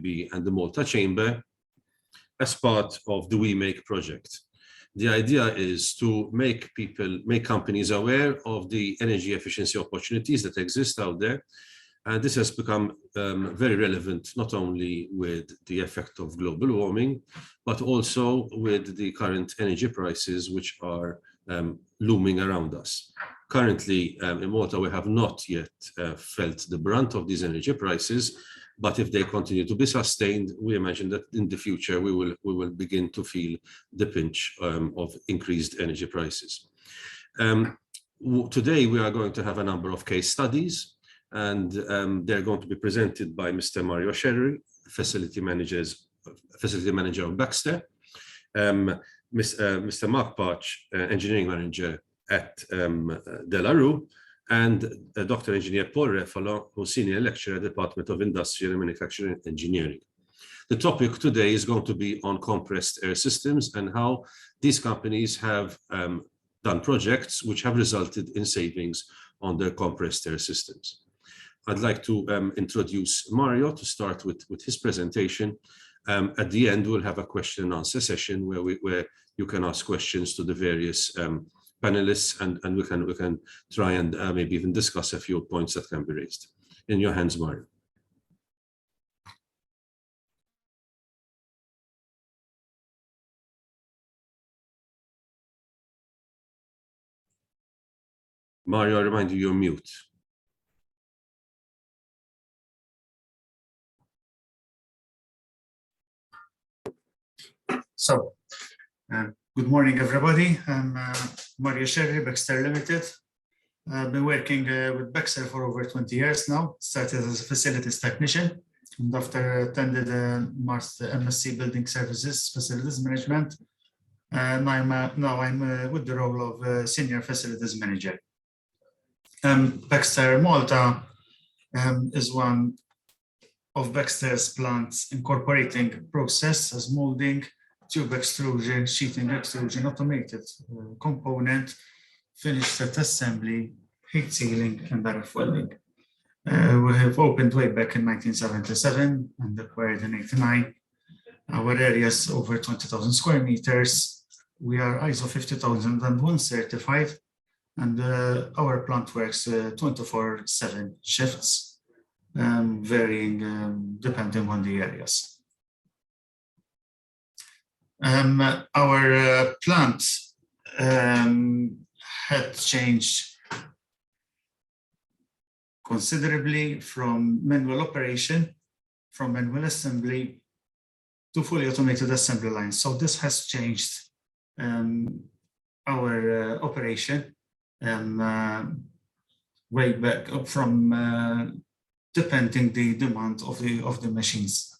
IB and the Malta Chamber as part of the WeMake project. The idea is to make companies aware of the energy efficiency opportunities that exist out there. And this has become very relevant, not only with the effect of global warming, but also with the current energy prices, which are looming around us. Currently, in Malta, we have not yet felt the brunt of these energy prices, but if they continue to be sustained, we imagine that in the future, we will begin to feel the pinch of increased energy prices. Today, we are going to have a number of case studies, and they're going to be presented by Mr. Mario Sherry, facility manager of Baxter, Mr. Mark Parch, engineering manager at De La Rue, and Dr. Engineer Paul Refalo, who's senior lecturer at the Department of Industrial and Manufacturing Engineering. The topic today is going to be on compressed air systems and how these companies have done projects which have resulted in savings on their compressed air systems. I'd like to introduce Mario to start with his presentation. At the end, we'll have a question and answer session where you can ask questions to the various panelists, and we can try and maybe even discuss a few points that can be raised. In your hands, Mario. Mario, I remind you, you're mute. So, good morning, everybody. I'm Mario Sherry, Baxter Limited. I've been working with Baxter for over 20 years now. Started as a facilities technician, and after attended MSc Building Services, Facilities Management. Now I'm with the role of Senior Facilities Manager. Baxter Malta is one of Baxter's plants incorporating process as molding, tube extrusion, sheeting extrusion, automated component, finished set assembly, heat sealing, and direct welding. We have opened way back in 1977 and acquired in 1989. Our area is over 20,000 square meters. We are ISO 50001 certified, and our plant works 24/7 shifts, varying depending on the areas. Our plant had changed considerably from manual operation, from manual assembly to fully automated assembly lines. So this has changed our operation way back from depending the demand of the machines.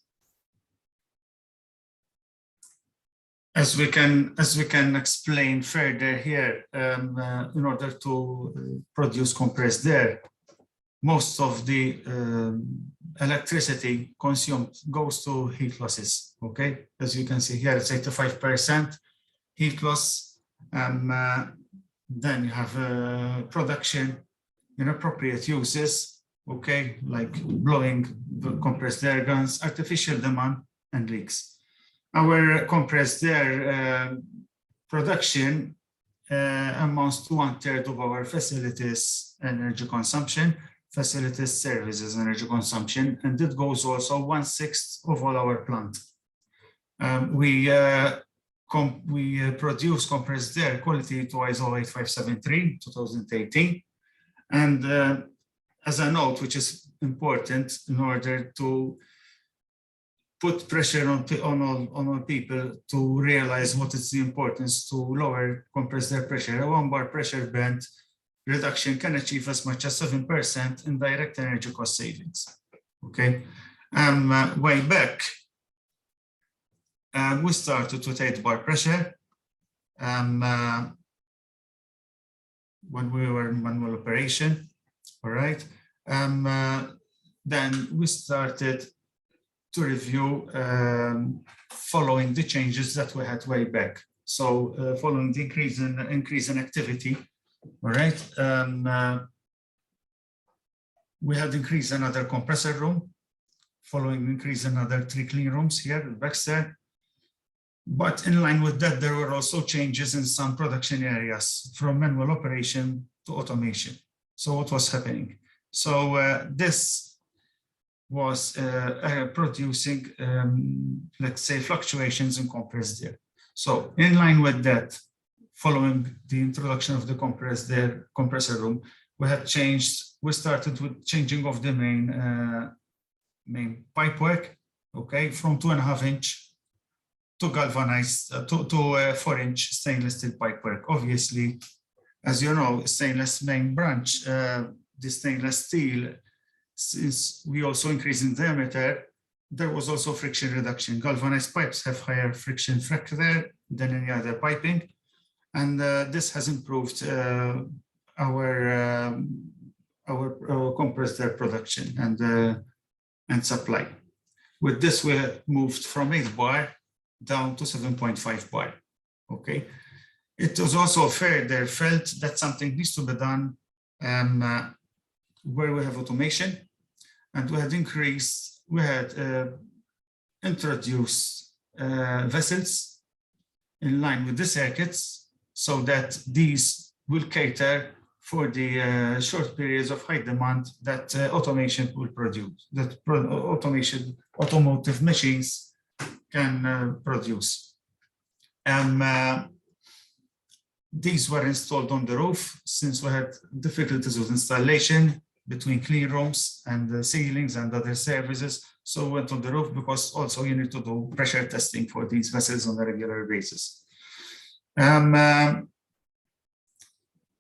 As we can explain further here, in order to produce compressed air, most of the electricity consumed goes to heat losses. Okay, as you can see here, it's 85% heat loss. Then you have production, inappropriate uses. Okay, like blowing the compressed air guns, artificial demand, and leaks. Our compressed air production amounts to 1/3 of our facilities energy consumption, facilities services energy consumption, and it goes also 1/6 of all our plant. We produce compressed air quality to ISO 8573 2018, and as a note, which is important in order to put pressure on all people to realize what is the importance to lower compressed air pressure. A 1 bar pressure band reduction can achieve as much as 7% in direct energy cost savings. Okay, way back, we started with 8 bar pressure when we were in manual operation. All right, then we started to review following the changes that we had way back. So following the increase in activity, all right, we had increased another compressor room following increase in another 3 clean rooms here at Baxter. But in line with that, there were also changes in some production areas from manual operation to automation. So what was happening? So this was producing, let's say, fluctuations in compressed air. So in line with that, following the introduction of the compressed air compressor room, we started with changing of the main pipework, okay, from 2.5 inch to galvanized to 4-inch stainless steel pipework. Obviously, as you know, stainless main branch, the stainless steel, since we also increase in diameter, there was also friction reduction. Galvanized pipes have higher friction factor than any other piping, and this has improved our compressed air production and supply. With this, we have moved from 8 bar down to 7.5 bar. Okay, it was also further felt that something needs to be done where we have automation, and we had introduced vessels in line with the circuits, so that these will cater for the short periods of high demand that automation will produce, that automotive machines can produce. These were installed on the roof since we had difficulties with installation between clean rooms and the ceilings and other services. So we went on the roof because also you need to do pressure testing for these vessels on a regular basis.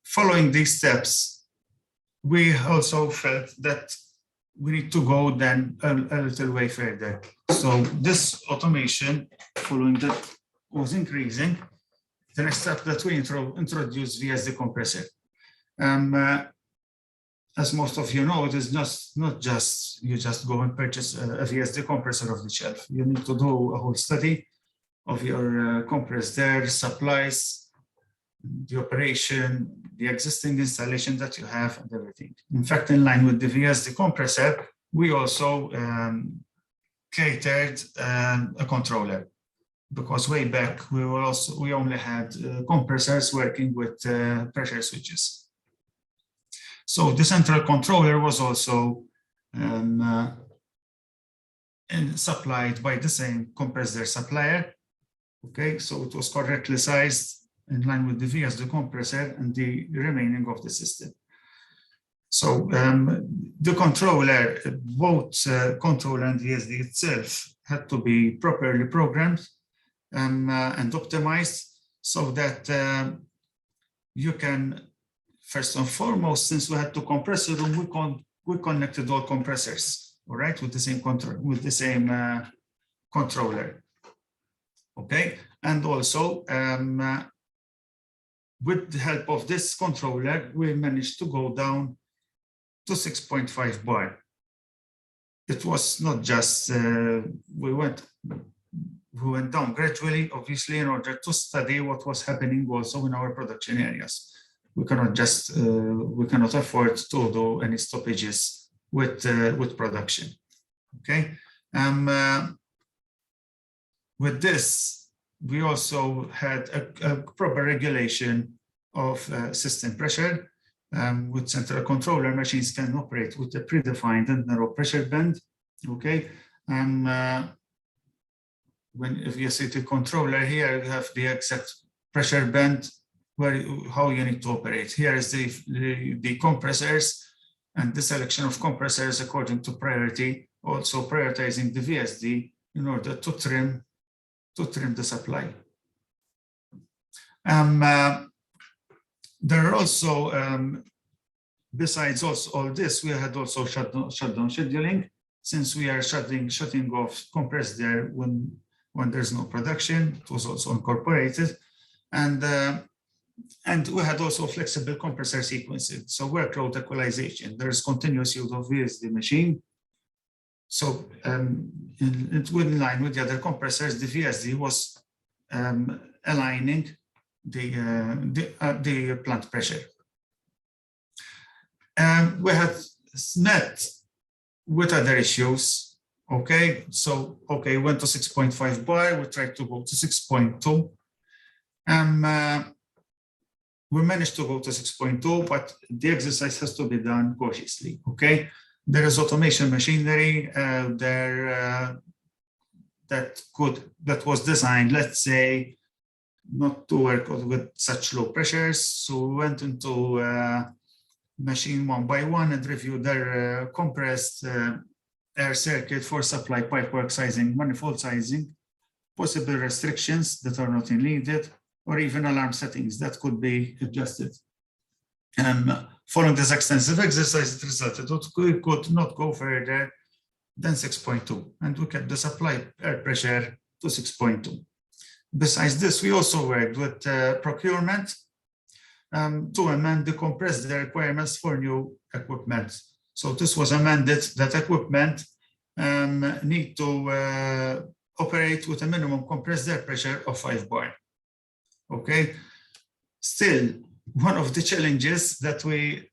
Following these steps, we also felt that we need to go then a little way further. So this automation, following that, was increasing. The next step that we introduced VSD compressor. As most of you know, it is not just you just go and purchase a VSD compressor off the shelf. You need to do a whole study of your compressed air supplies, the operation, the existing installation that you have, and everything. In fact, in line with the VSD compressor, we also catered a controller, because way back we only had compressors working with pressure switches. So the central controller was also supplied by the same compressor supplier. Okay, so it was correctly sized in line with the VSD compressor and the remaining of the system. So the controller, both controller and VSD itself, had to be properly programmed and optimized so that you can, first and foremost, since we had two compressor room, we connected all compressors, all right, with the same controller. Okay, and also with the help of this controller, we managed to go down to 6.5 bar. It was not just we went down gradually, obviously, in order to study what was happening also in our production areas. We cannot afford to do any stoppages with production. Okay. With this, we also had a proper regulation of system pressure. With central controller, machines can operate with a predefined and narrow pressure band. Okay. If you see the controller here, you have the exact pressure band how you need to operate. Here is the compressors and the selection of compressors according to priority, also prioritizing the VSD in order to trim the supply. There are also, besides all this, we had also shutdown scheduling, since we are shutting off compressed air when there's no production. It was also incorporated, and we had also flexible compressor sequences, so workload equalization. There's continuous use of VSD machine. So in line with the other compressors, the VSD was aligning the plant pressure. We had met with other issues Okay, so, okay, went to 6.5 bar, we tried to go to 6.2. We managed to go to 6.2, but the exercise has to be done cautiously, okay? There is automation machinery that was designed, let's say, not to work with such low pressures. So we went into machine one by one and reviewed their compressed air circuit for supply pipework sizing, manifold sizing, possible restrictions that are not needed, or even alarm settings that could be adjusted. Following this extensive exercise, it resulted that we could not go further than 6.2, and we kept the supply air pressure to 6.2. Besides this, we also worked with procurement to amend the compressed air requirements for new equipment. So this was amended that equipment need to operate with a minimum compressed air pressure of 5 bar. Okay, still, one of the challenges that we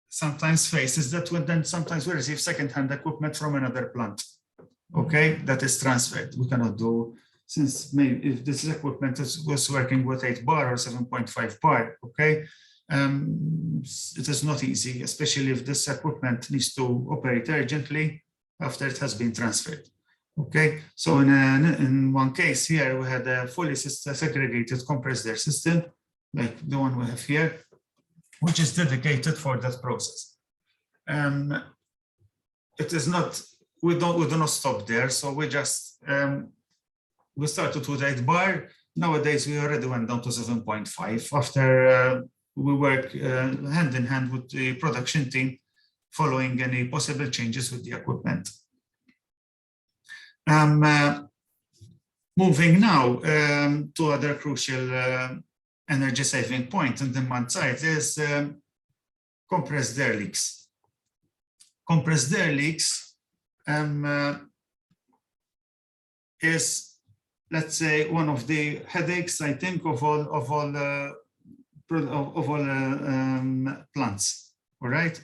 sometimes face is that then sometimes we receive second-hand equipment from another plant, okay, that is transferred. We cannot do, since maybe if this equipment was working with 8 bar or 7.5 bar, okay, it is not easy, especially if this equipment needs to operate urgently after it has been transferred. Okay, so in one case here, we had a fully segregated compressed air system, like the one we have here, which is dedicated for that process. It is not, we do not stop there. So we just, we started with 8 bar. Nowadays, we already went down to 7.5 after we work hand in hand with the production team, following any possible changes with the equipment. Moving now to other crucial energy saving point on demand side is compressed air leaks. Compressed air leaks is, let's say, one of the headaches, I think, of all plants. All right.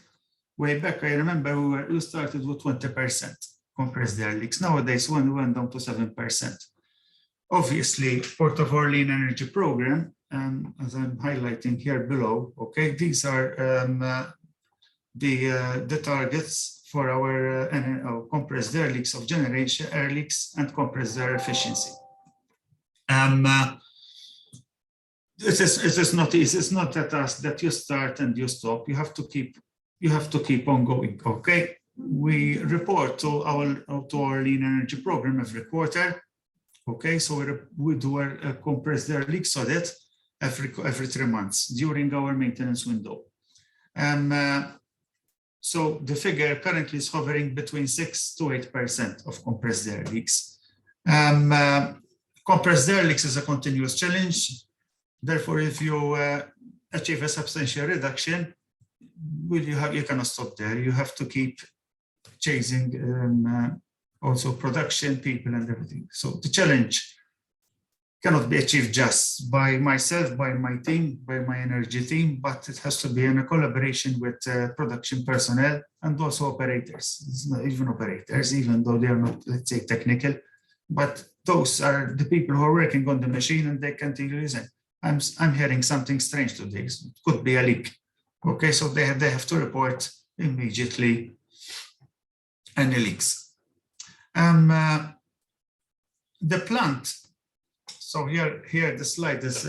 Way back, I remember we started with 20% compressed air leaks. Nowadays, when we went down to 7%. Obviously, part of our lean energy program, as I'm highlighting here below, okay, these are the targets for our compressed air leaks of generation, air leaks, and compressed air efficiency. It is not easy. It's not a task that you start and you stop. You have to keep on going. Okay, we report to our lean energy program every quarter. Okay, so we do a compressed air leaks audit every 3 months during our maintenance window. So the figure currently is hovering between 6 to 8% of compressed air leaks. Compressed air leaks is a continuous challenge. Therefore, if you achieve a substantial reduction, you cannot stop there. You have to keep chasing also production, people, and everything. So the challenge cannot be achieved just by myself, by my team, by my energy team, but it has to be in a collaboration with production personnel and also operators. It's not even operators, even though they are not, let's say, technical, but those are the people who are working on the machine, and they can tell you, listen, I'm hearing something strange today. It could be a leak. Okay, so they have to report immediately any leaks. The plant. So here the slide is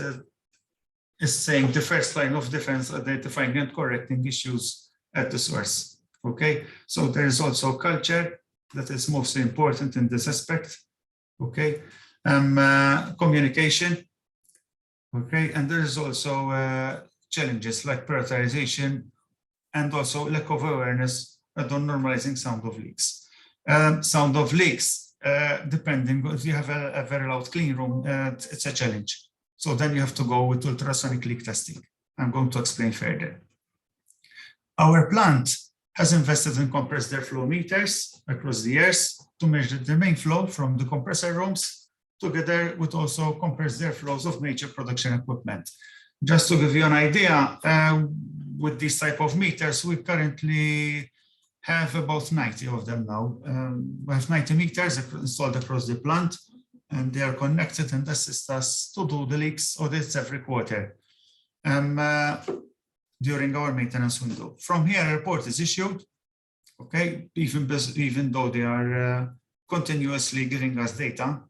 saying the first line of defense, identifying and correcting issues at the source. Okay, so there is also culture that is most important in this aspect. Okay, communication. Okay, and there is also challenges like prioritization and also lack of awareness on normalizing sound of leaks. Sound of leaks, depending if you have a very loud clean room, it's a challenge. So then you have to go with ultrasonic leak testing. I'm going to explain further. Our plant has invested in compressed air flow meters across the years to measure the main flow from the compressor rooms, together with also compressed air flows of major production equipment. Just to give you an idea, with these type of meters, we currently have about 90 of them now. We have 90 meters installed across the plant, and they are connected and assist us to do the leaks audits every quarter during our maintenance window. From here, a report is issued, okay, even though they are continuously giving us data.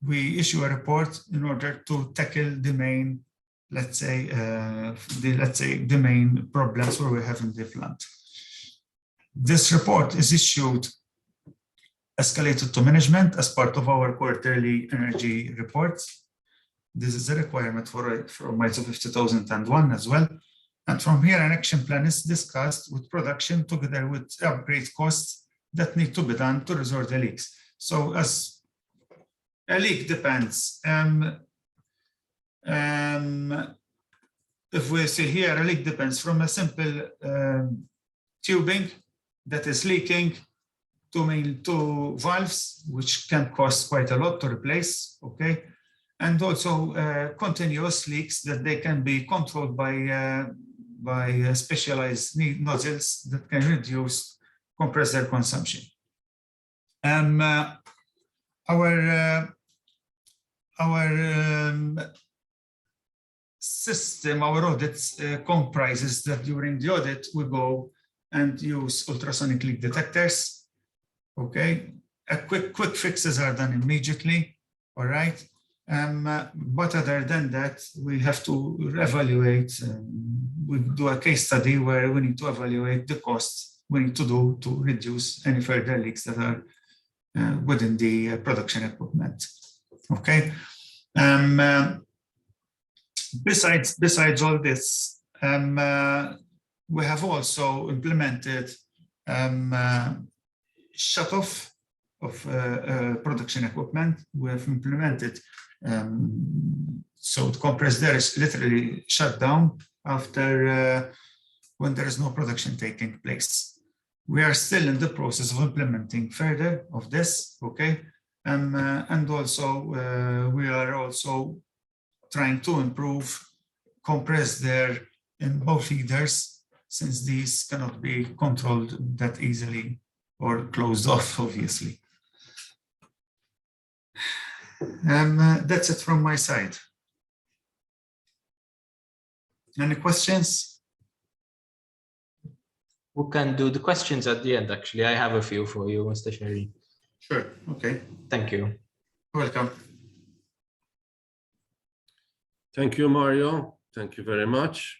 We issue a report in order to tackle the main, let's say the main problems where we have in the plant. This report is issued, escalated to management as part of our quarterly energy reports. This is a requirement for ISO 50001 as well. And from here, an action plan is discussed with production together with upgrade costs that need to be done to resolve the leaks. So as a leak depends. If we see here, a leak depends from a simple tubing that is leaking to valves, which can cost quite a lot to replace, okay? And also continuous leaks that they can be controlled by specialized nozzles that can reduce compressor consumption. Our system, our audits comprises that during the audit, we go and use ultrasonic leak detectors, okay? Quick fixes are done immediately, all right? But other than that, we have to evaluate, we do a case study where we need to evaluate the costs we need to do to reduce any further leaks that are within the production equipment, okay? Besides all this, we have also implemented shut-off of production equipment. We have implemented, so the compressor there is literally shut down after when there is no production taking place. We are still in the process of implementing further of this, okay? And also we are also trying to improve compressed air in both feeders, since these cannot be controlled that easily or closed off, obviously. That's it from my side. Any questions? We can do the questions at the end, actually. I have a few for you, Mr. Sherry. Sure, okay. Thank you. Welcome. Thank you, Mario. Thank you very much.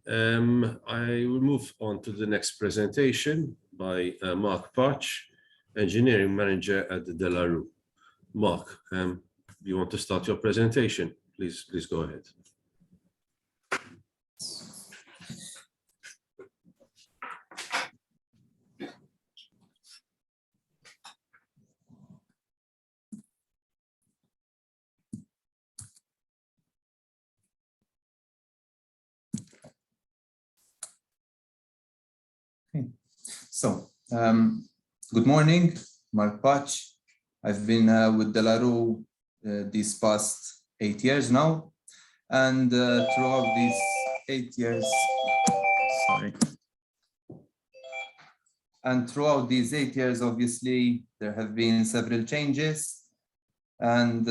I will move on to the next presentation by Mark Patch, Engineering Manager at De La Rue. Mark, you want to start your presentation? Please go ahead. So, good morning, Mark Patch. I've been with De La Rue these past 8 years now, and throughout these 8 years, and throughout these 8 years, obviously, there have been several changes, and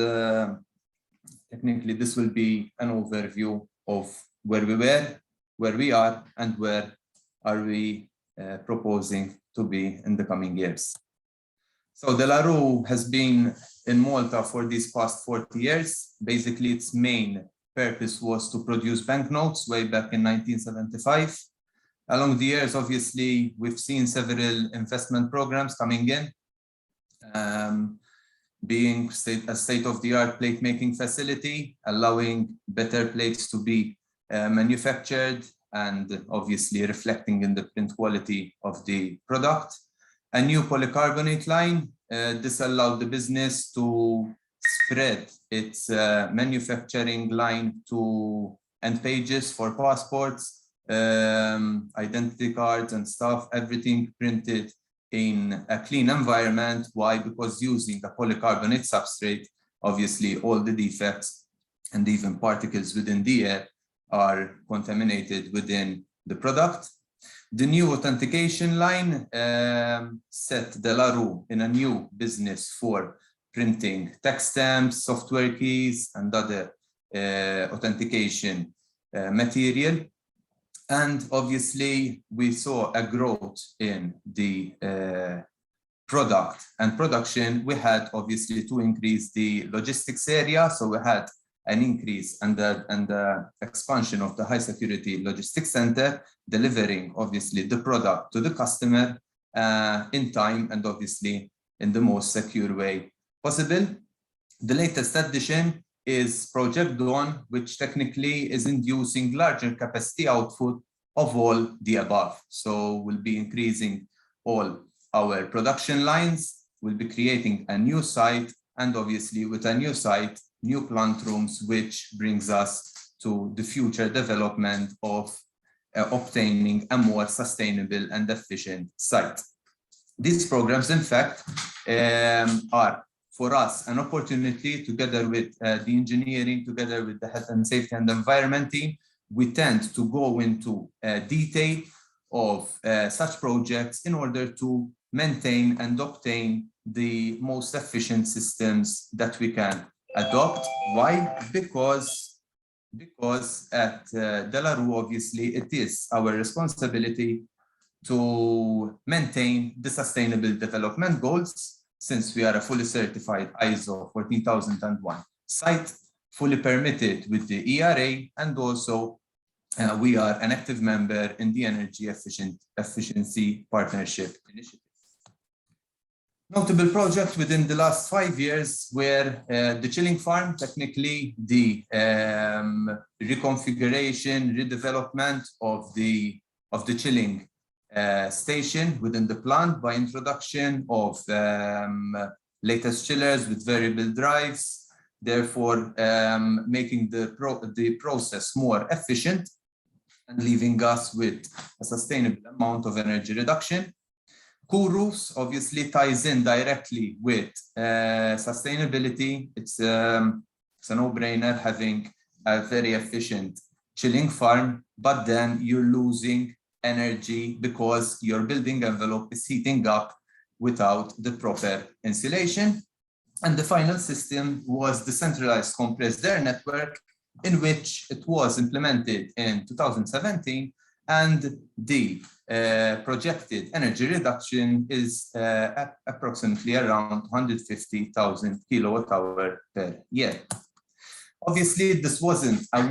technically this will be an overview of where we were, where we are, and where are we proposing to be in the coming years. So De La Rue has been in Malta for these past 40 years. Basically, its main purpose was to produce banknotes way back in 1975. Along the years, obviously, we've seen several investment programs coming in, being a state-of-the-art plate making facility, allowing better plates to be manufactured and obviously reflecting in the print quality of the product. A new polycarbonate line, this allowed the business to spread its manufacturing line to end pages for passports, identity cards and stuff, everything printed in a clean environment. Why? Because using a polycarbonate substrate, obviously all the defects and even particles within the air are contaminated within the product. The new authentication line set De La Rue in a new business for printing text stamps, software keys, and other authentication material. And obviously, we saw a growth in the product and production. We had obviously to increase the logistics area. So we had an increase and the expansion of the high security logistics center, delivering obviously the product to the customer in time and obviously in the most secure way possible. The latest addition is Project Dawn, which technically is inducing larger capacity output of all the above. So we'll be increasing all our production lines, we'll be creating a new site, and obviously with a new site, new plant rooms, which brings us to the future development of obtaining a more sustainable and efficient site. These programs, in fact, are for us an opportunity together with the engineering, together with the health and safety and environment team. We tend to go into detail of such projects in order to maintain and obtain the most efficient systems that we can adopt. Why? Because at De La Rue, obviously, it is our responsibility to maintain the sustainable development goals, since we are a fully certified ISO 14001 site, fully permitted with the ERA, and also we are an active member in the Energy Efficiency Partnership Initiative. Notable projects within the last 5 years were the chilling farm, technically the reconfiguration, redevelopment of the chilling station within the plant by introduction of latest chillers with variable drives, therefore making the process more efficient and leaving us with a sustainable amount of energy reduction. Cool roofs obviously ties in directly with sustainability. It's a no-brainer having a very efficient chilling farm, but then you're losing energy because your building envelope is heating up without the proper insulation. And the final system was the centralized compressed air network, in which it was implemented in 2017, and the projected energy reduction is approximately around 150,000 kilowatt hour per year. Obviously, this wasn't a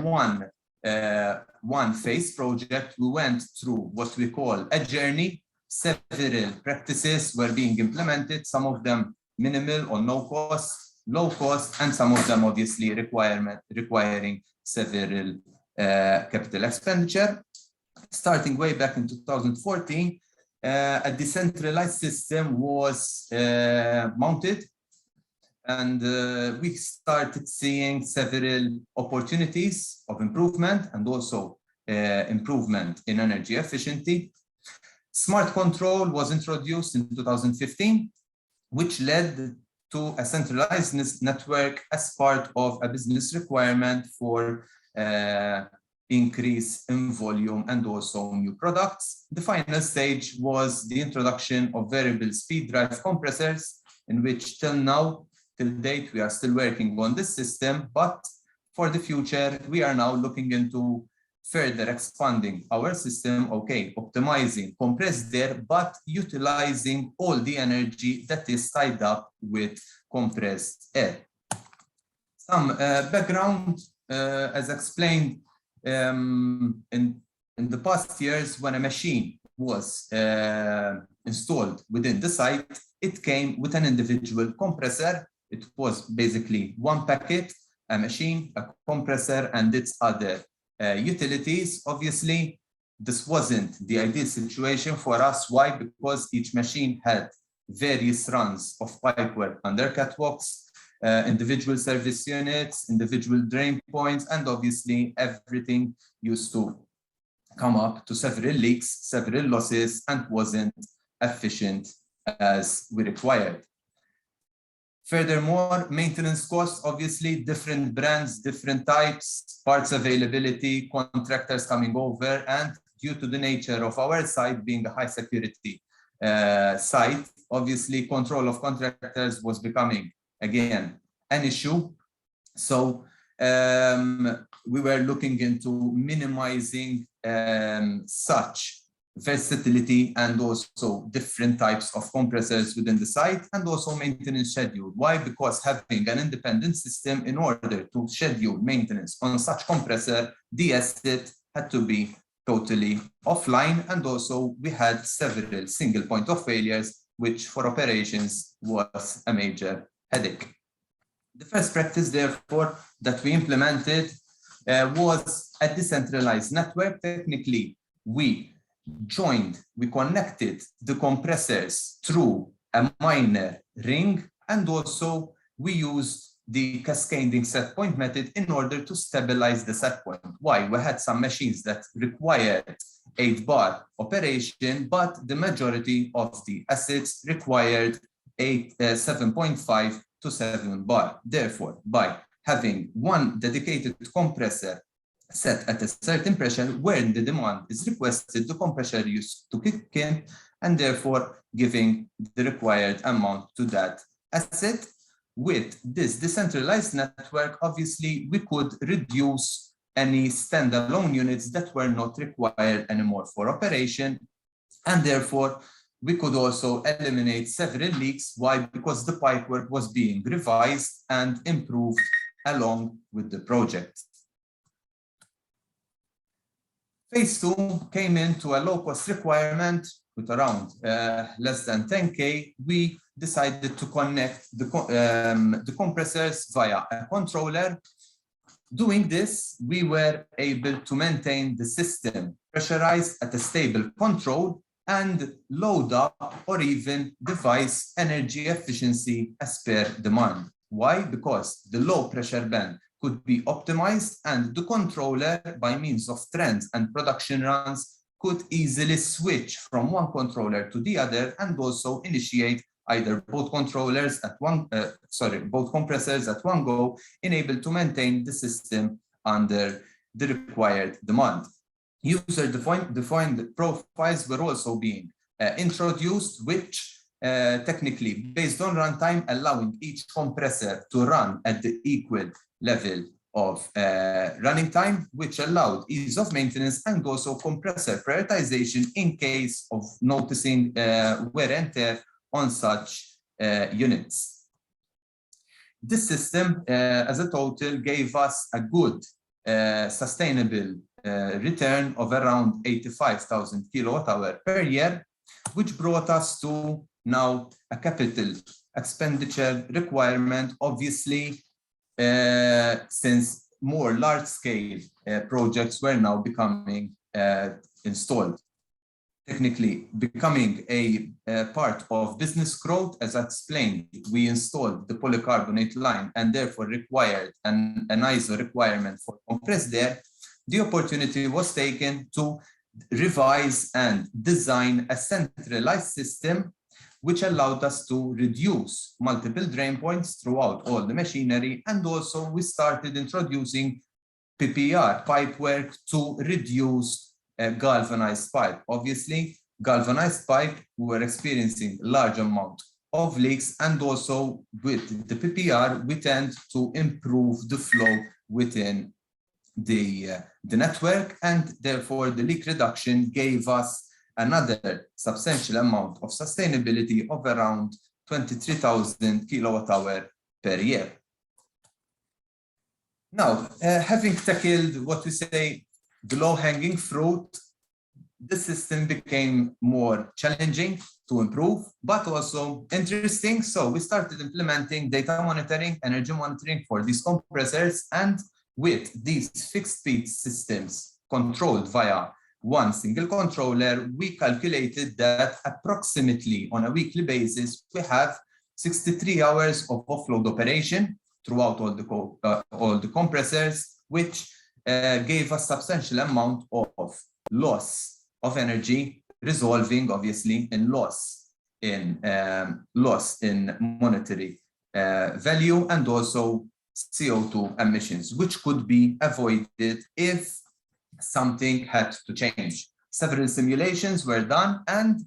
one phase project. We went through what we call a journey. Several practices were being implemented, some of them minimal or no cost, low cost, and some of them obviously requiring several capital expenditure. Starting way back in 2014, a decentralized system was mounted, and we started seeing several opportunities of improvement and also improvement in energy efficiency. Smart control was introduced in 2015, which led to a centralized network as part of a business requirement for increase in volume and also new products. The final stage was the introduction of variable speed drive compressors, in which till date, we are still working on this system, but for the future, we are now looking into further expanding our system, optimizing compressed air, but utilizing all the energy that is tied up with compressed air. Some background, as explained, in the past years, when a machine was installed within the site, it came with an individual compressor. It was basically one packet, a machine, a compressor, and its other utilities. Obviously, this wasn't the ideal situation for us. Why? Because each machine had various runs of pipework under catwalks, individual service units, individual drain points, and obviously everything used to come up to several leaks, several losses, and wasn't efficient as we required. Furthermore, maintenance costs, obviously different brands, different types, parts availability, contractors coming over, and due to the nature of our site being a high security site, obviously control of contractors was becoming, again, an issue. So we were looking into minimizing such versatility and also different types of compressors within the site, and also maintenance schedule. Why? Because having an independent system in order to schedule maintenance on such compressor, the asset had to be totally offline, and also we had several single point of failures, which for operations was a major headache. The first practice, therefore, that we implemented was a decentralized network. Technically, we connected the compressors through a minor ring, and also we used the cascading set point method in order to stabilize the set point. Why? We had some machines that required 8-bar operation, but the majority of the assets required 7.5 to 7-bar. Therefore, by having one dedicated compressor set at a certain pressure, when the demand is requested, the compressor used to kick in, and therefore giving the required amount to that asset. With this decentralized network, obviously, we could reduce any standalone units that were not required anymore for operation, and therefore we could also eliminate several leaks. Why? Because the pipework was being revised and improved along with the project. Phase 2 came into a low-cost requirement with around less than 10K. We decided to connect the compressors via a controller. Doing this, we were able to maintain the system pressurized at a stable control and load up or even device energy efficiency as per demand. Why? Because the low pressure band could be optimized, and the controller, by means of trends and production runs, could easily switch from one controller to the other, and also initiate either both compressors at one go, enabled to maintain the system under the required demand. User-defined profiles were also being introduced, which technically, based on runtime, allowing each compressor to run at the equal level of running time, which allowed ease of maintenance and also compressor prioritization in case of noticing wear and tear on such units. This system, as a total, gave us a good sustainable return of around 85,000 kilowatt-hour per year, which brought us to now a capital expenditure requirement, obviously, since more large-scale projects were now becoming installed. Technically, becoming a part of business growth, as I explained, we installed the polycarbonate line and therefore required an ISO requirement for compressed air. The opportunity was taken to revise and design a centralized system which allowed us to reduce multiple drain points throughout all the machinery. And also we started introducing PPR pipework to reduce galvanized pipe. Obviously, galvanized pipe, we were experiencing large amount of leaks, and also with the PPR, we tend to improve the flow within the network, and therefore the leak reduction gave us another substantial amount of sustainability of around 23,000 kilowatt-hour per year. Now, having tackled what we say the low-hanging fruit, the system became more challenging to improve, but also interesting. So we started implementing data monitoring, energy monitoring for these compressors, and with these fixed speed systems controlled via one single controller, we calculated that approximately on a weekly basis, we have 63 hours of offload operation throughout all the compressors, which gave us substantial amount of loss of energy, resolving obviously in loss in monetary value, and also CO2 emissions, which could be avoided if something had to change. Several simulations were done, and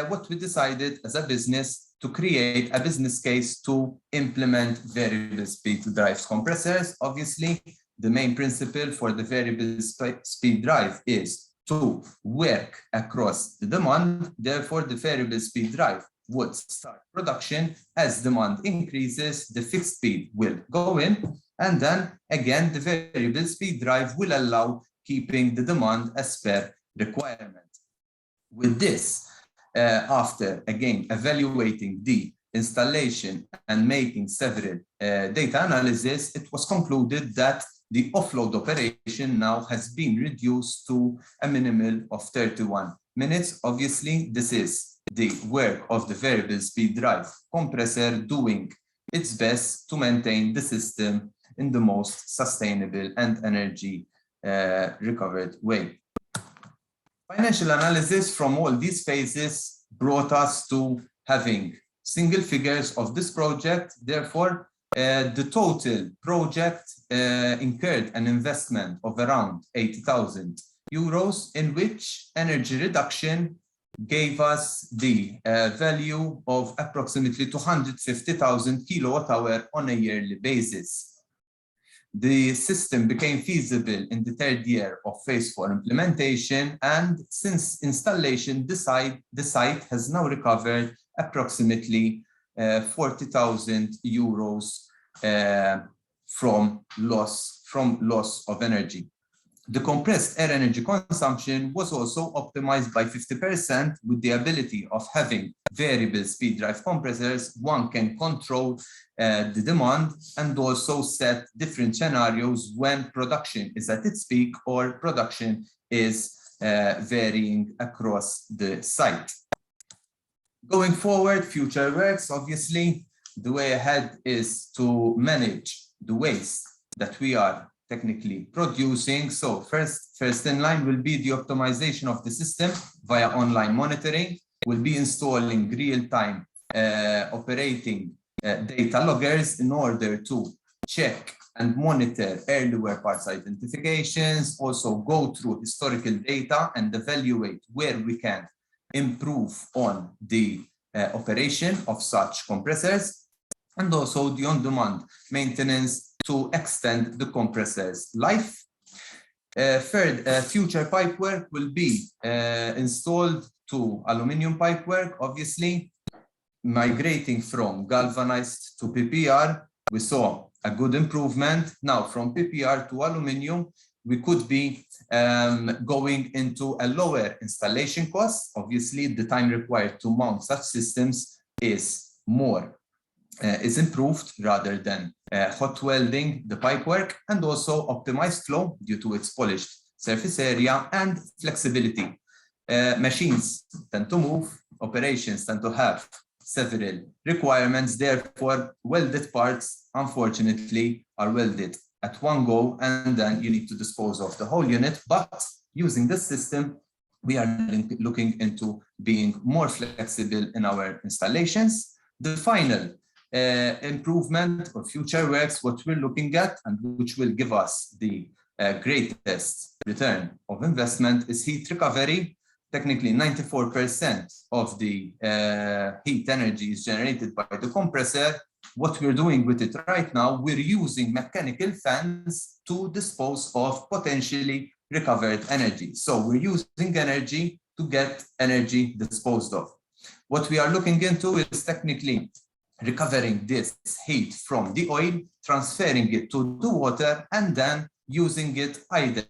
what we decided as a business to create a business case to implement variable speed drive compressors. Obviously, the main principle for the variable speed drive is to work across the demand. Therefore, the variable speed drive would start production. As demand increases, the fixed speed will go in, and then again, the variable speed drive will allow keeping the demand as per requirement. With this, after again evaluating the installation and making several data analysis, it was concluded that the offload operation now has been reduced to a minimum of 31 minutes. Obviously, this is the work of the variable speed drive compressor doing its best to maintain the system in the most sustainable and energy recovered way. Financial analysis from all these phases brought us to having single figures of this project. Therefore, the total project incurred an investment of around 80,000 euros, in which energy reduction gave us the value of approximately 250,000 kilowatt-hour on a yearly basis. The system became feasible in the third year of phase 4 implementation, and since installation, the site has now recovered approximately 40,000 euros from loss of energy. The compressed air energy consumption was also optimized by 50%. With the ability of having variable speed drive compressors, one can control the demand and also set different scenarios when production is at its peak or production is varying across the site. Going forward, future works, obviously, the way ahead is to manage the waste that we are technically producing. So first in line will be the optimization of the system via online monitoring. We'll be installing real-time operating data loggers in order to check and monitor early wear parts identifications, also go through historical data and evaluate where we can improve on the operation of such compressors, and also the on-demand maintenance to extend the compressor's life. Third, future pipework will be installed to aluminum pipework. Obviously, migrating from galvanized to PPR, we saw a good improvement. Now, from PPR to aluminum, we could be going into a lower installation cost. Obviously, the time required to mount such systems is improved rather than hot welding the pipework, and also optimized flow due to its polished surface area and flexibility. Machines tend to move, operations tend to have several requirements. Therefore, welded parts, unfortunately, are welded at one go, and then you need to dispose of the whole unit. But using this system, we are looking into being more flexible in our installations. The final improvement or future works, what we're looking at and which will give us the greatest return of investment, is heat recovery. Technically, 94% of the heat energy is generated by the compressor. What we're doing with it right now, we're using mechanical fans to dispose of potentially recovered energy. So we're using energy to get energy disposed of. What we are looking into is technically recovering this heat from the oil, transferring it to the water, and then using it either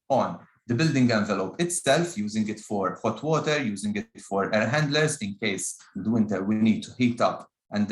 on the building envelope itself, using it for hot water, using it for air handlers in case in the winter we need to heat up and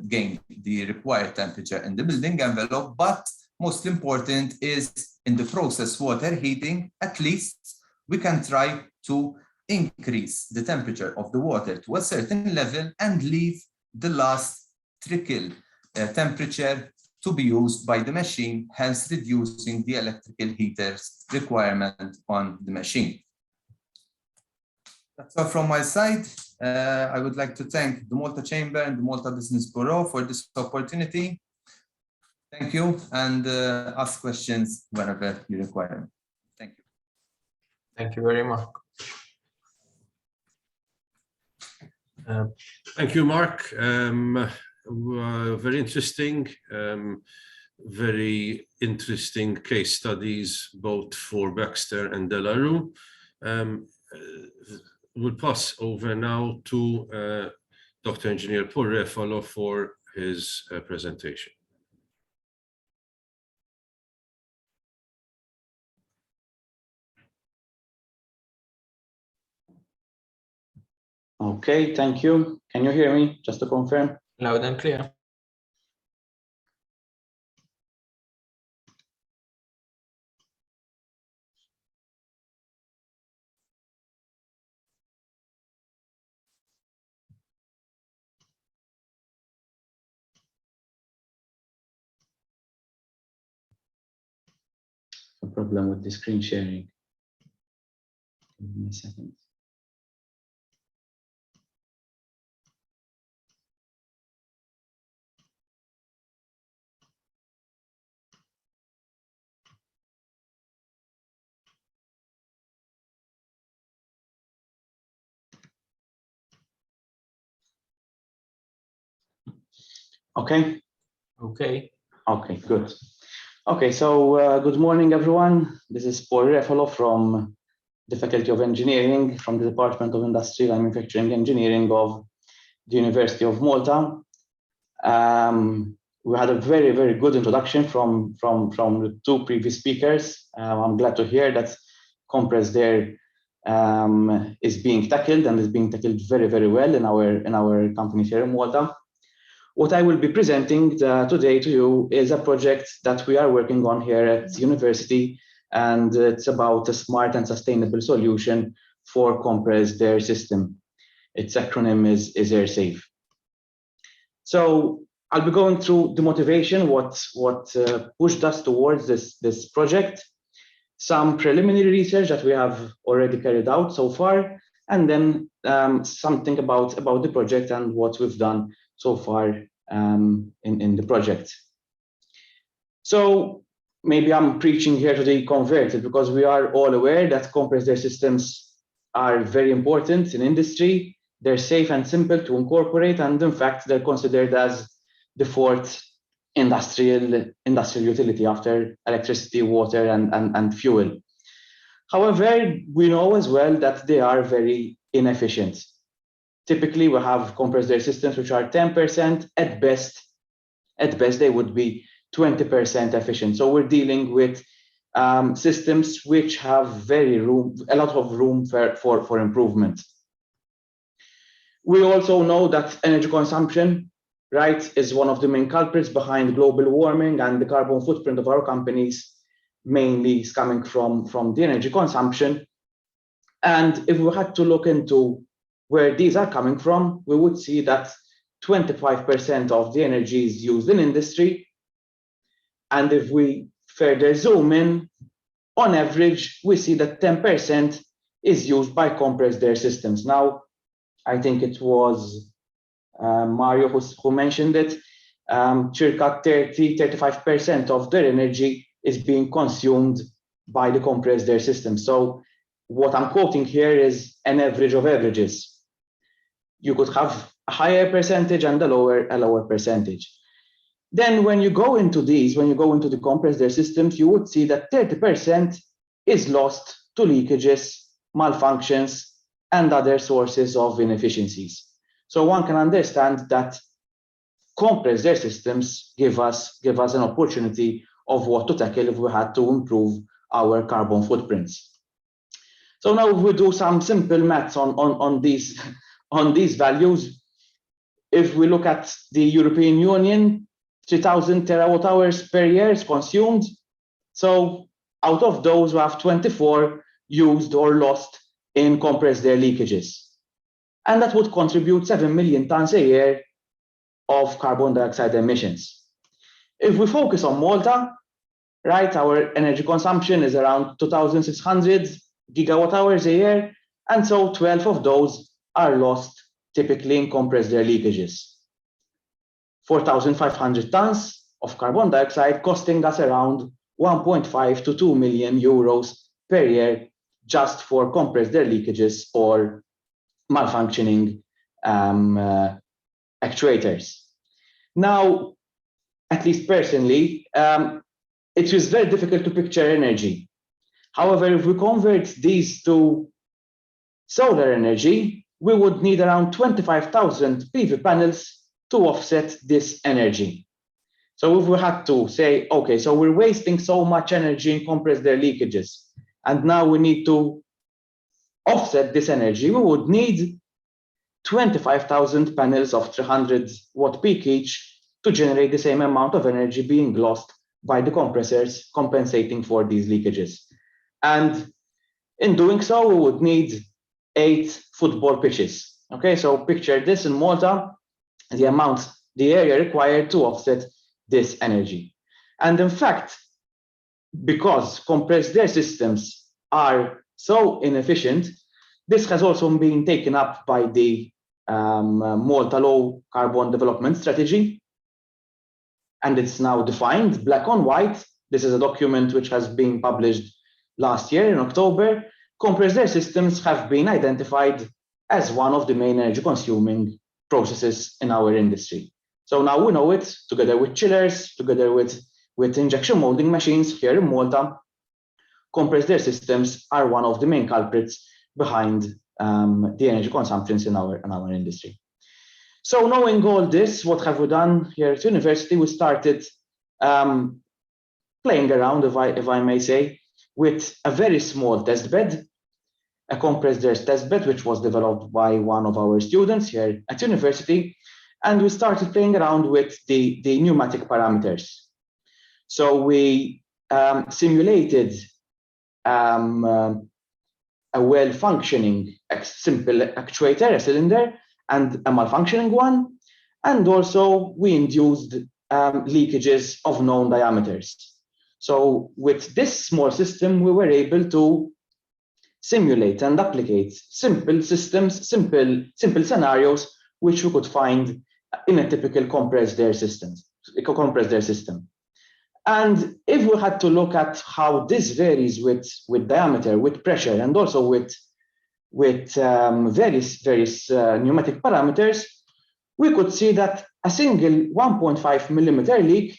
gain the required temperature in the building envelope. But most important is in the process water heating, at least we can try to increase the temperature of the water to a certain level and leave the last trickle temperature to be used by the machine, hence reducing the electrical heater's requirement on the machine. That's all from my side. I would like to thank the Malta Chamber and the Malta Business Bureau for this opportunity. Thank you, and ask questions whenever you require. Thank you. Thank you very much. Thank you, Mark. Very interesting, very interesting case studies, both for Baxter and De La Rue. We'll pass over now to Dr. Engineer Paul Refalo for his presentation. Okay, thank you. Can you hear me? Just to confirm. Loud and clear. A problem with the screen sharing. Give me a second. Okay. Okay. Okay, good. Okay, so good morning, everyone. This is Paul Refalo from the Faculty of Engineering from the Department of Industrial and Manufacturing Engineering of the University of Malta. We had a very, very good introduction from the two previous speakers. I'm glad to hear that compressed air is being tackled and is being tackled very, very well in our company here in Malta. What I will be presenting today to you is a project that we are working on here at the university, and it's about a smart and sustainable solution for compressed air system. Its acronym is AirSafe. So I'll be going through the motivation, what pushed us towards this project, some preliminary research that we have already carried out so far, and then something about the project and what we've done so far in the project. So maybe I'm preaching here to the converted, because we are all aware that compressed air systems are very important in industry. They're safe and simple to incorporate, and in fact, they're considered as the fourth industrial utility after electricity, water, and fuel. However, we know as well that they are very inefficient. Typically, we have compressed air systems which are 10%. At best, they would be 20% efficient. So we're dealing with systems which have a lot of room for improvement. We also know that energy consumption, right, is one of the main culprits behind global warming, and the carbon footprint of our companies mainly is coming from the energy consumption. And if we had to look into where these are coming from, we would see that 25% of the energy is used in industry. And if we further zoom in, on average, we see that 10% is used by compressed air systems. Now, I think it was Mario who mentioned it. Circa 30-35% of their energy is being consumed by the compressed air system. So what I'm quoting here is an average of averages. You could have a higher percentage and a lower percentage. Then when you go into the compressed air systems, you would see that 30% is lost to leakages, malfunctions, and other sources of inefficiencies. So one can understand that compressed air systems give us an opportunity of what to tackle if we had to improve our carbon footprints. So now if we do some simple maths on these values, if we look at the European Union, 3,000 terawatt hours per year is consumed. So out of those, we have 24 used or lost in compressed air leakages. And that would contribute 7 million tons a year of carbon dioxide emissions. If we focus on Malta, right, our energy consumption is around 2,600 gigawatt hours a year. And so 12 of those are lost typically in compressed air leakages. 4,500 tons of carbon dioxide costing us around 1.5 to 2 million euros per year just for compressed air leakages or malfunctioning actuators. Now, at least personally, it was very difficult to picture energy. However, if we convert these to solar energy, we would need around 25,000 PV panels to offset this energy. So if we had to say, okay, so we're wasting so much energy in compressed air leakages, and now we need to offset this energy, we would need 25,000 panels of 300 watt peak each to generate the same amount of energy being lost by the compressors compensating for these leakages. And in doing so, we would need 8 football pitches. Okay, so picture this in Malta, the area required to offset this energy. And in fact, because compressed air systems are so inefficient, this has also been taken up by the Malta Low Carbon Development Strategy. And it's now defined black on white. This is a document which has been published last year in October. Compressed air systems have been identified as one of the main energy consuming processes in our industry. So now we know it, together with chillers, together with injection molding machines here in Malta. Compressed air systems are one of the main culprits behind the energy consumptions in our industry. So knowing all this, what have we done here at university? We started playing around, if I may say, with a very small test bed, a compressed air test bed, which was developed by one of our students here at university. And we started playing around with the pneumatic parameters. So we simulated a well-functioning simple actuator, a cylinder, and a malfunctioning one. And also we induced leakages of known diameters. So with this small system, we were able to simulate and applicate simple systems, simple scenarios, which we could find in a typical compressed air system. And if we had to look at how this varies with diameter, with pressure, and also with various pneumatic parameters, we could see that a single 1.5 millimeter leak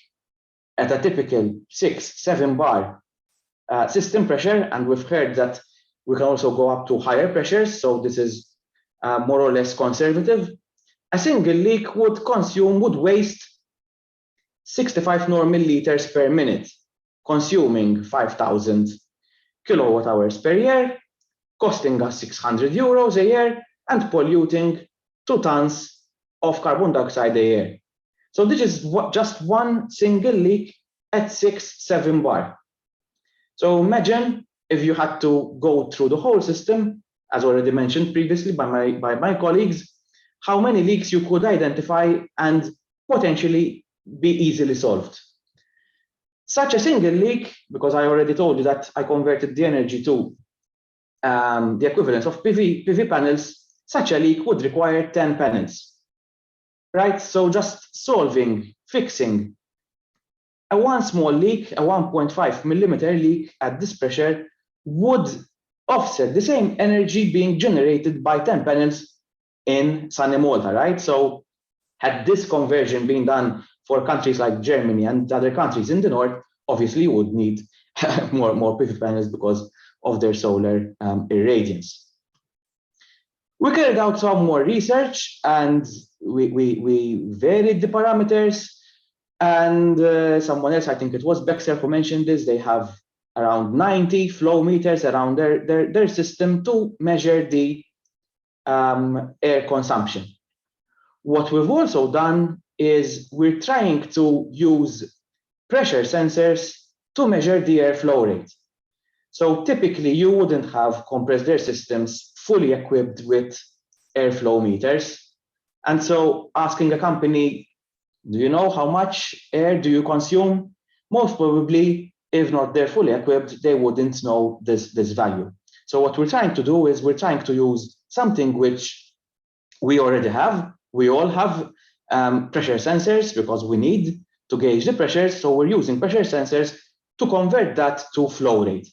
at a typical 6-7 bar system pressure, and we've heard that we can also go up to higher pressures, so this is more or less conservative. A single leak would waste 65 normal liters per minute, consuming 5,000 kilowatt hours per year, costing us 600 euros a year, and polluting 2 tons of carbon dioxide a year. So this is just one single leak at 6-7 bar. So imagine if you had to go through the whole system, as already mentioned previously by my colleagues, how many leaks you could identify and potentially be easily solved. Such a single leak, because I already told you that I converted the energy to the equivalence of PV panels, such a leak would require 10 panels, right? So just fixing a one small leak, a 1.5 millimeter leak at this pressure would offset the same energy being generated by 10 panels in sunny Malta, right? So had this conversion been done for countries like Germany and other countries in the north, obviously you would need more PV panels because of their solar irradiance. We carried out some more research and we varied the parameters, and someone else, I think it was Bexer who mentioned this, they have around 90 flow meters around their system to measure the air consumption. What we've also done is we're trying to use pressure sensors to measure the airflow rate. So typically you wouldn't have compressed air systems fully equipped with airflow meters. And so asking a company, do you know how much air do you consume? Most probably, if not they're fully equipped, they wouldn't know this value. So what we're trying to do is we're trying to use something which we already have. We all have pressure sensors because we need to gauge the pressure. So we're using pressure sensors to convert that to flow rate.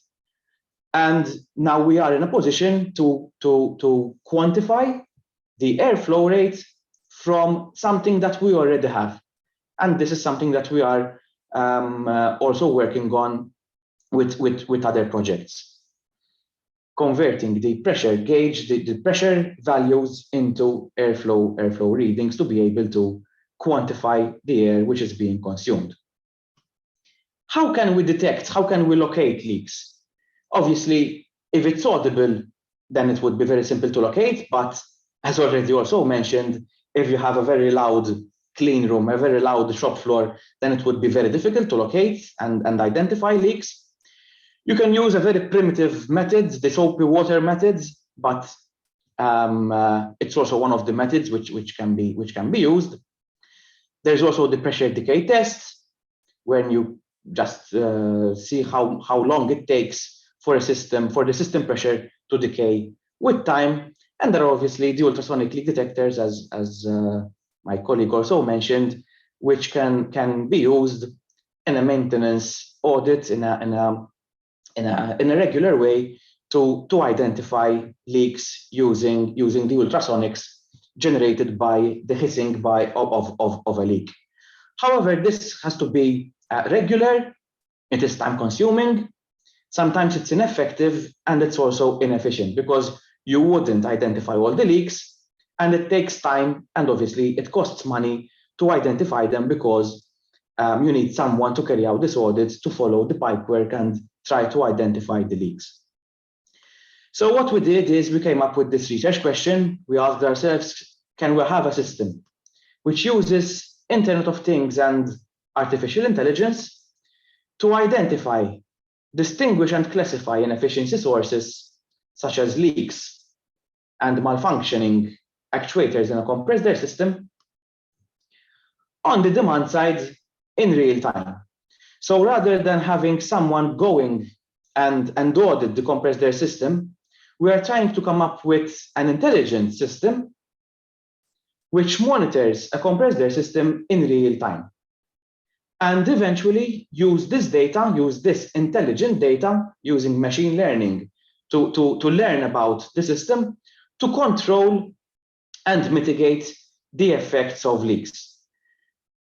And now we are in a position to quantify the airflow rate from something that we already have. And this is something that we are also working on with other projects. Converting the pressure gauge, the pressure values into airflow readings to be able to quantify the air which is being consumed. How can we detect, how can we locate leaks? Obviously, if it's audible, then it would be very simple to locate, but as already also mentioned, if you have a very loud clean room, a very loud shop floor, then it would be very difficult to locate and identify leaks. You can use a very primitive methods, the soapy water methods, but it's also one of the methods which can be used. There's also the pressure decay test, when you just see how long it takes for the system pressure to decay with time. And there are obviously the ultrasonic leak detectors, as my colleague also mentioned, which can be used in a maintenance audit in a regular way to identify leaks using the ultrasonics generated by the hissing of a leak. However, this has to be regular, it is time consuming, sometimes it's ineffective, and it's also inefficient because you wouldn't identify all the leaks, and it takes time, and obviously it costs money to identify them because you need someone to carry out this audit, to follow the pipework and try to identify the leaks. So what we did is we came up with this research question. We asked ourselves, can we have a system which uses Internet of Things and artificial intelligence to identify, distinguish and classify inefficiency sources such as leaks and malfunctioning actuators in a compressed air system on the demand side in real time? So rather than having someone going and audit the compressed air system, we are trying to come up with an intelligent system which monitors a compressed air system in real time, and eventually use this data, use this intelligent data using machine learning to learn about the system, to control and mitigate the effects of leaks.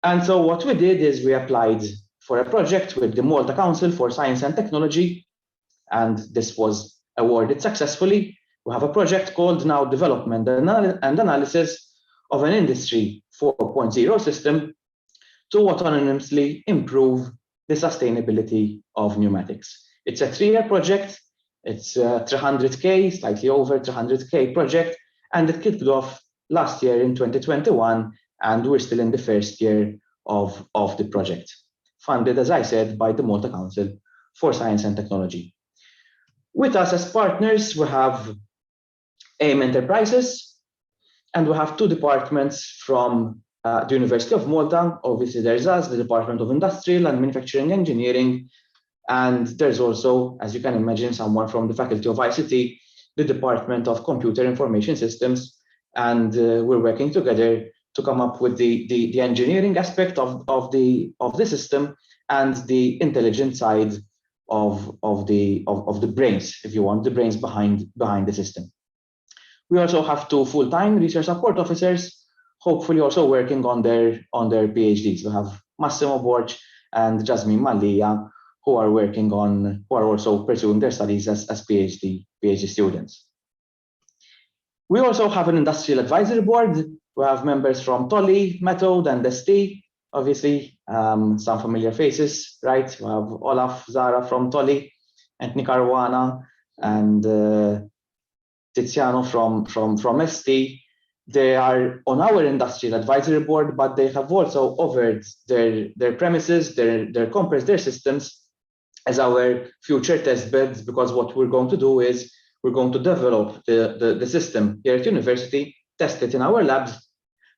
And so what we did is we applied for a project with the Malta Council for Science and Technology, and this was awarded successfully. We have a project called now Development and Analysis of an Industry 4.0 system to autonomously improve the sustainability of pneumatics. It's a 3-year project. It's a 300K, slightly over 300K project, and it kicked off last year in 2021, and we're still in the first year of the project, funded, as I said, by the Malta Council for Science and Technology. With us as partners, we have AIM Enterprises, and we have 2 departments from the University of Malta. Obviously, there's us, the Department of Industrial and Manufacturing Engineering, and there's also, as you can imagine, someone from the Faculty of ICT, the Department of Computer Information Systems, and we're working together to come up with the engineering aspect of the system and the intelligent side of the brains, if you want, the brains behind the system. We also have 2 full-time research support officers, hopefully also working on their PhDs. We have Massimo Borch and Jasmine Mallia, who are also pursuing their studies as PhD students. We also have an industrial advisory board. We have members from Tolly, Methode, and ST. Obviously, some familiar faces, right? We have Olaf Zara from Tolly, and Caruana, and Tiziano from ST. They are on our industrial advisory board, but they have also offered their premises, their compressed air systems as our future test beds, because what we're going to do is we're going to develop the system here at university, test it in our labs,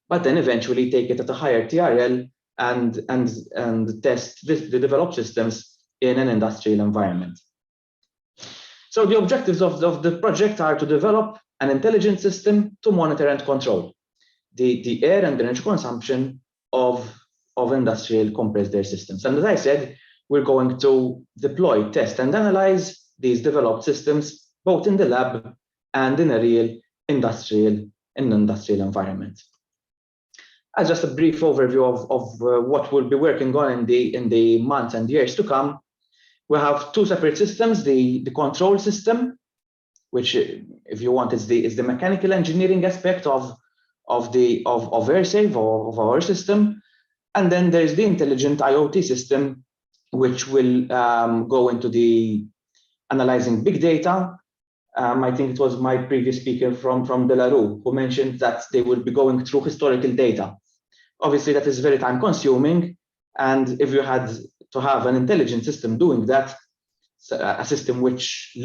but then eventually take it at a higher TRL and test the developed systems in an industrial environment. So the objectives of the project are to develop an intelligent system to monitor and control the air and energy consumption of industrial compressed air systems. And as I said, we're going to deploy, test, and analyze these developed systems, both in the lab and in a real industrial environment. As just a brief overview of what we'll be working on in the months and years to come, we have two separate systems: the control system, which, if you want, is the mechanical engineering aspect of AirSafe, of our system, and then there's the intelligent IoT system, which will go into the analyzing big data. I think it was my previous speaker from De La Rue who mentioned that they will be going through historical data. Obviously, that is very time consuming. And if you had to have an intelligent system doing that, a system which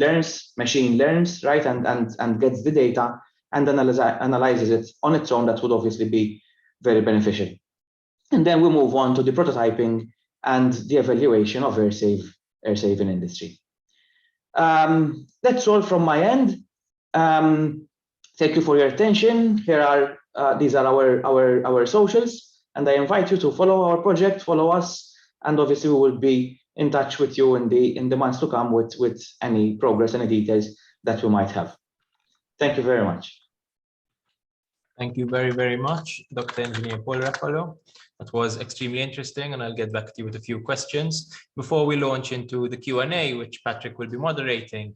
machine learns, right, and gets the data and analyzes it on its own, that would obviously be very beneficial. And then we move on to the prototyping and the evaluation of AirSafe in industry. That's all from my end. Thank you for your attention. Here are these are our socials, and I invite you to follow our project, follow us, and obviously we will be in touch with you in the months to come with any progress, any details that we might have. Thank you very much. Thank you very, very much, Dr. Engineer Paul Ruffalo. That was extremely interesting, and I'll get back to you with a few questions. Before we launch into the Q&A, which Patrick will be moderating,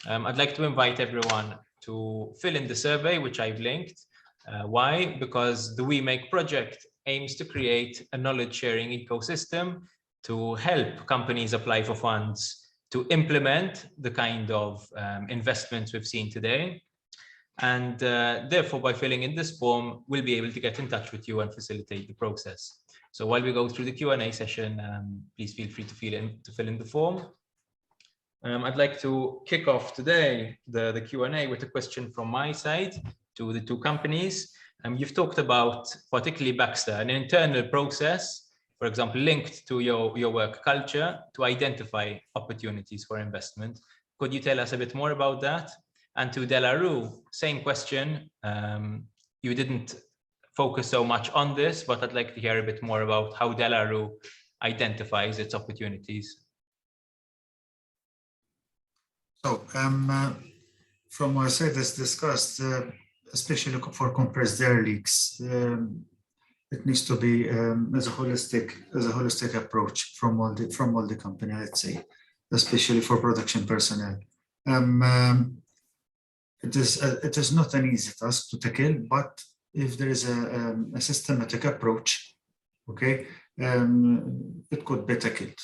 I'd like to invite everyone to fill in the survey, which I've linked. Why? Because the WeMake project aims to create a knowledge-sharing ecosystem to help companies apply for funds to implement the kind of investments we've seen today. And therefore, by filling in this form, we'll be able to get in touch with you and facilitate the process. So while we go through the Q&A session, please feel free to fill in the form. I'd like to kick off today the Q&A with a question from my side to the two companies. You've talked about, particularly Baxter, an internal process, for example, linked to your work culture to identify opportunities for investment. Could you tell us a bit more about that? And to De La Rue, same question. You didn't focus so much on this, but I'd like to hear a bit more about how De La Rue identifies its opportunities. So from our side, as discussed, especially for compressed air leaks, it needs to be as a holistic approach from all the company, let's say, especially for production personnel. It is not an easy task to tackle, but if there is a systematic approach, okay, it could be tackled.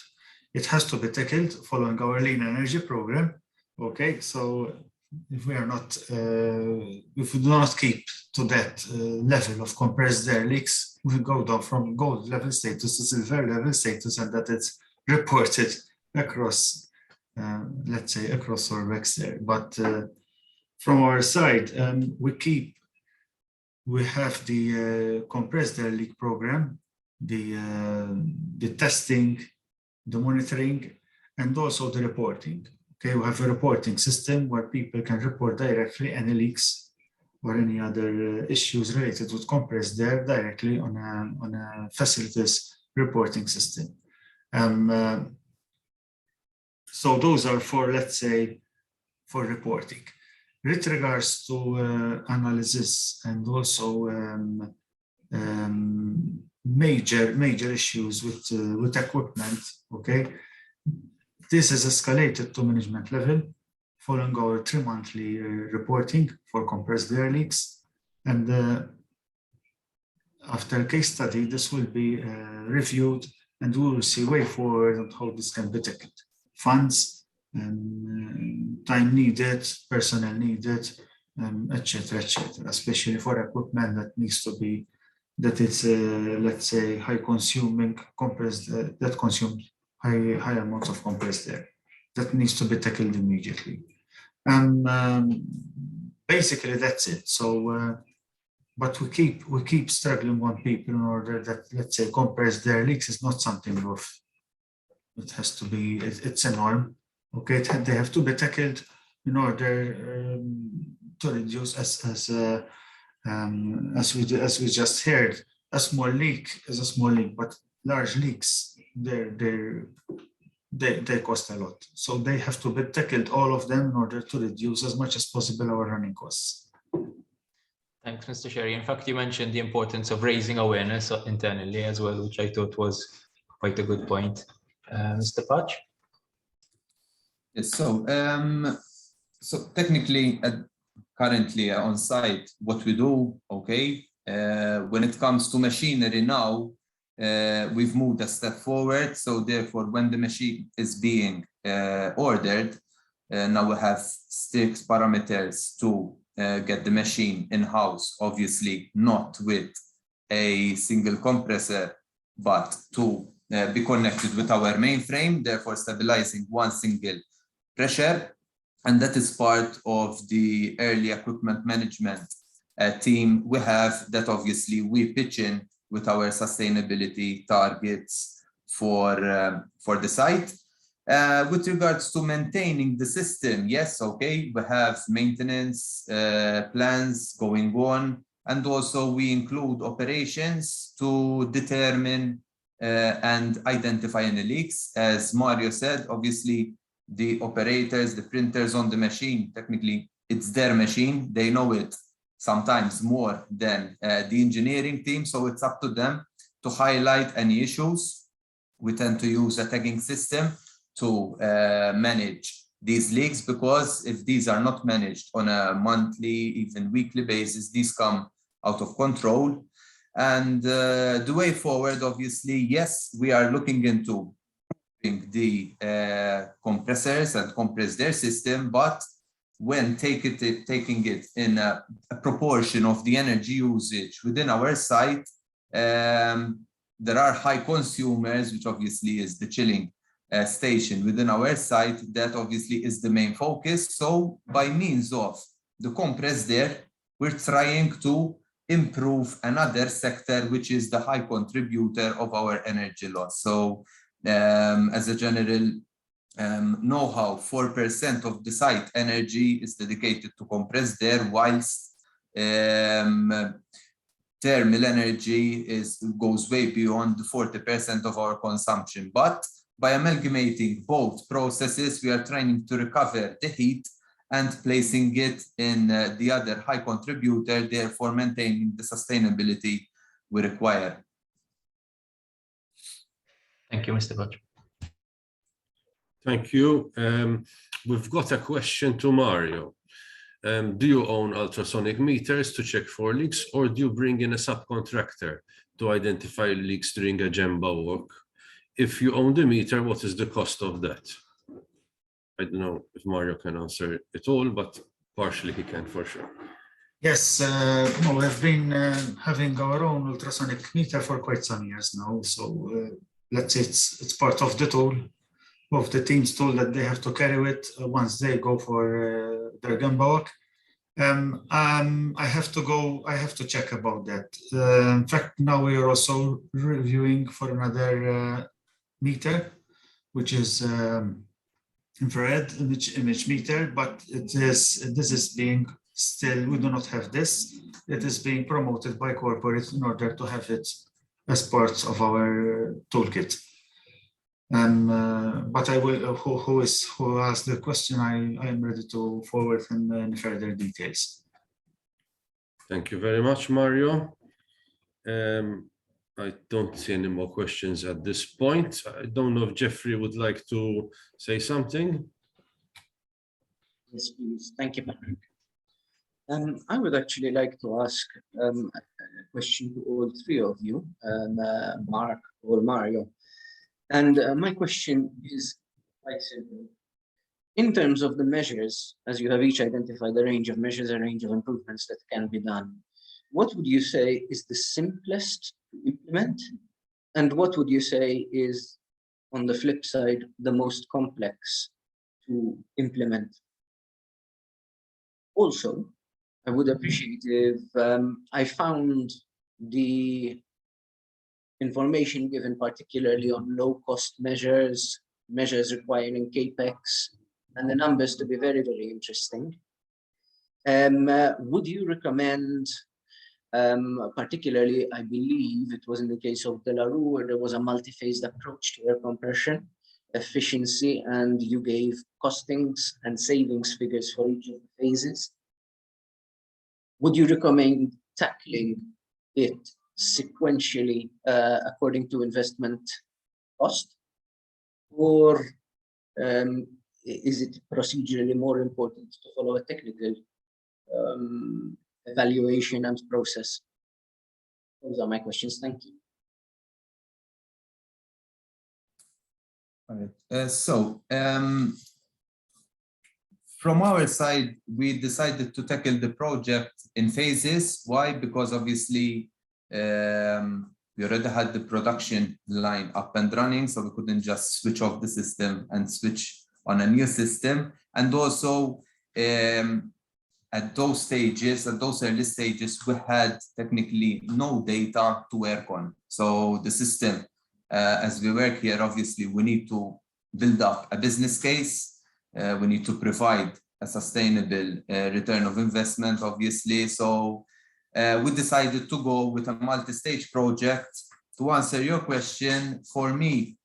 It has to be tackled following our lean energy program. Okay, so if we do not keep to that level of compressed air leaks, we go down from gold level status to silver level status, and that it's reported across, let's say, across our works there. But from our side, we have the compressed air leak program, the testing, the monitoring, and also the reporting. Okay, we have a reporting system where people can report directly any leaks or any other issues related with compressed air directly on a facilities reporting system. So those are for, let's say, for reporting. With regards to analysis and also major issues with equipment, okay, this is escalated to management level following our 3-monthly reporting for compressed air leaks. And after a case study, this will be reviewed, and we will see way forward on how this can be tackled. Funds, time needed, personnel needed, etc., especially for equipment that needs to be, that it's, let's say, high consuming compressed, that consumes high amounts of compressed air. That needs to be tackled immediately. And basically that's it. So, but we keep struggling on people in order that, let's say, compressed air leaks is not something of, it has to be, it's a norm. Okay, they have to be tackled in order to reduce, as we just heard, a small leak is a small leak, but large leaks, they're they cost a lot. So they have to be tackled, all of them, in order to reduce as much as possible our running costs. Thanks, Mr. Sherry. In fact, you mentioned the importance of raising awareness internally as well, which I thought was quite a good point. Mr. Patch? Yes, so technically, currently on site, what we do, okay, when it comes to machinery now, we've moved a step forward. So therefore, when the machine is being ordered, now we have strict parameters to get the machine in-house, obviously not with a single compressor, but to be connected with our mainframe, therefore stabilizing one single pressure. And that is part of the early equipment management team we have, that obviously we pitch in with our sustainability targets for the site. With regards to maintaining the system, yes, okay, we have maintenance plans going on, and also we include operations to determine and identify any leaks. As Mario said, obviously the operators, the printers on the machine, technically it's their machine, they know it sometimes more than the engineering team, so it's up to them to highlight any issues. We tend to use a tagging system to manage these leaks, because if these are not managed on a monthly, even weekly basis, these come out of control. And the way forward, obviously, yes, we are looking into the compressors and compress their system, but when taking it in a proportion of the energy usage within our site, there are high consumers, which obviously is the chilling station within our site. That obviously is the main focus. So by means of the compress there, we're trying to improve another sector, which is the high contributor of our energy loss. So as a general know-how, 4% of the site energy is dedicated to compressed air, whilst thermal energy goes way beyond the 40% of our consumption. But by amalgamating both processes, we are trying to recover the heat and placing it in the other high contributor, therefore maintaining the sustainability we require. Thank you, Mr. Patch. Thank you. We've got a question to Mario. Do you own ultrasonic meters to check for leaks, or do you bring in a subcontractor to identify leaks during a Gemba work? If you own the meter, what is the cost of that? I don't know if Mario can answer it all, but partially he can for sure. Yes, we have been having our own ultrasonic meter for quite some years now. So let's say it's part of the tool, of the team's tool that they have to carry with once they go for their Gemba walk. I have to check about that. In fact, now we are also reviewing for another meter, which is infrared image meter, but this is being still, we do not have this. It is being promoted by corporate in order to have it as part of our toolkit. But I will, who asked the question, I am ready to forward in further details. Thank you very much, Mario. I don't see any more questions at this point. I don't know if Jeffrey would like to say something. Yes, please. Thank you, Patrick. I would actually like to ask a question to all three of you, Mark or Mario. And my question is quite simple. In terms of the measures, as you have each identified a range of measures, a range of improvements that can be done, what would you say is the simplest to implement? And what would you say is, on the flip side, the most complex to implement? Also, I would appreciate if I found the information given particularly on low-cost measures, measures requiring CAPEX, and the numbers to be very, very interesting. Would you recommend, particularly, I believe it was in the case of De La Rue, where there was a multi-phased approach to air compression, efficiency, and you gave costings and savings figures for each of the phases. Would you recommend tackling it sequentially according to investment cost, or is it procedurally more important to follow a technical evaluation and process? Those are my questions. Thank you. All right. From our side, we decided to tackle the project in phases. Why? Because obviously we already had the production line up and running, so we couldn't just switch off the system and switch on a new system. And also at those stages, at those early stages, we had technically no data to work on. So the system, as we work here, obviously we need to build up a business case. We need to provide a sustainable return of investment, obviously. So we decided to go with a multi-stage project. To answer your question, for me,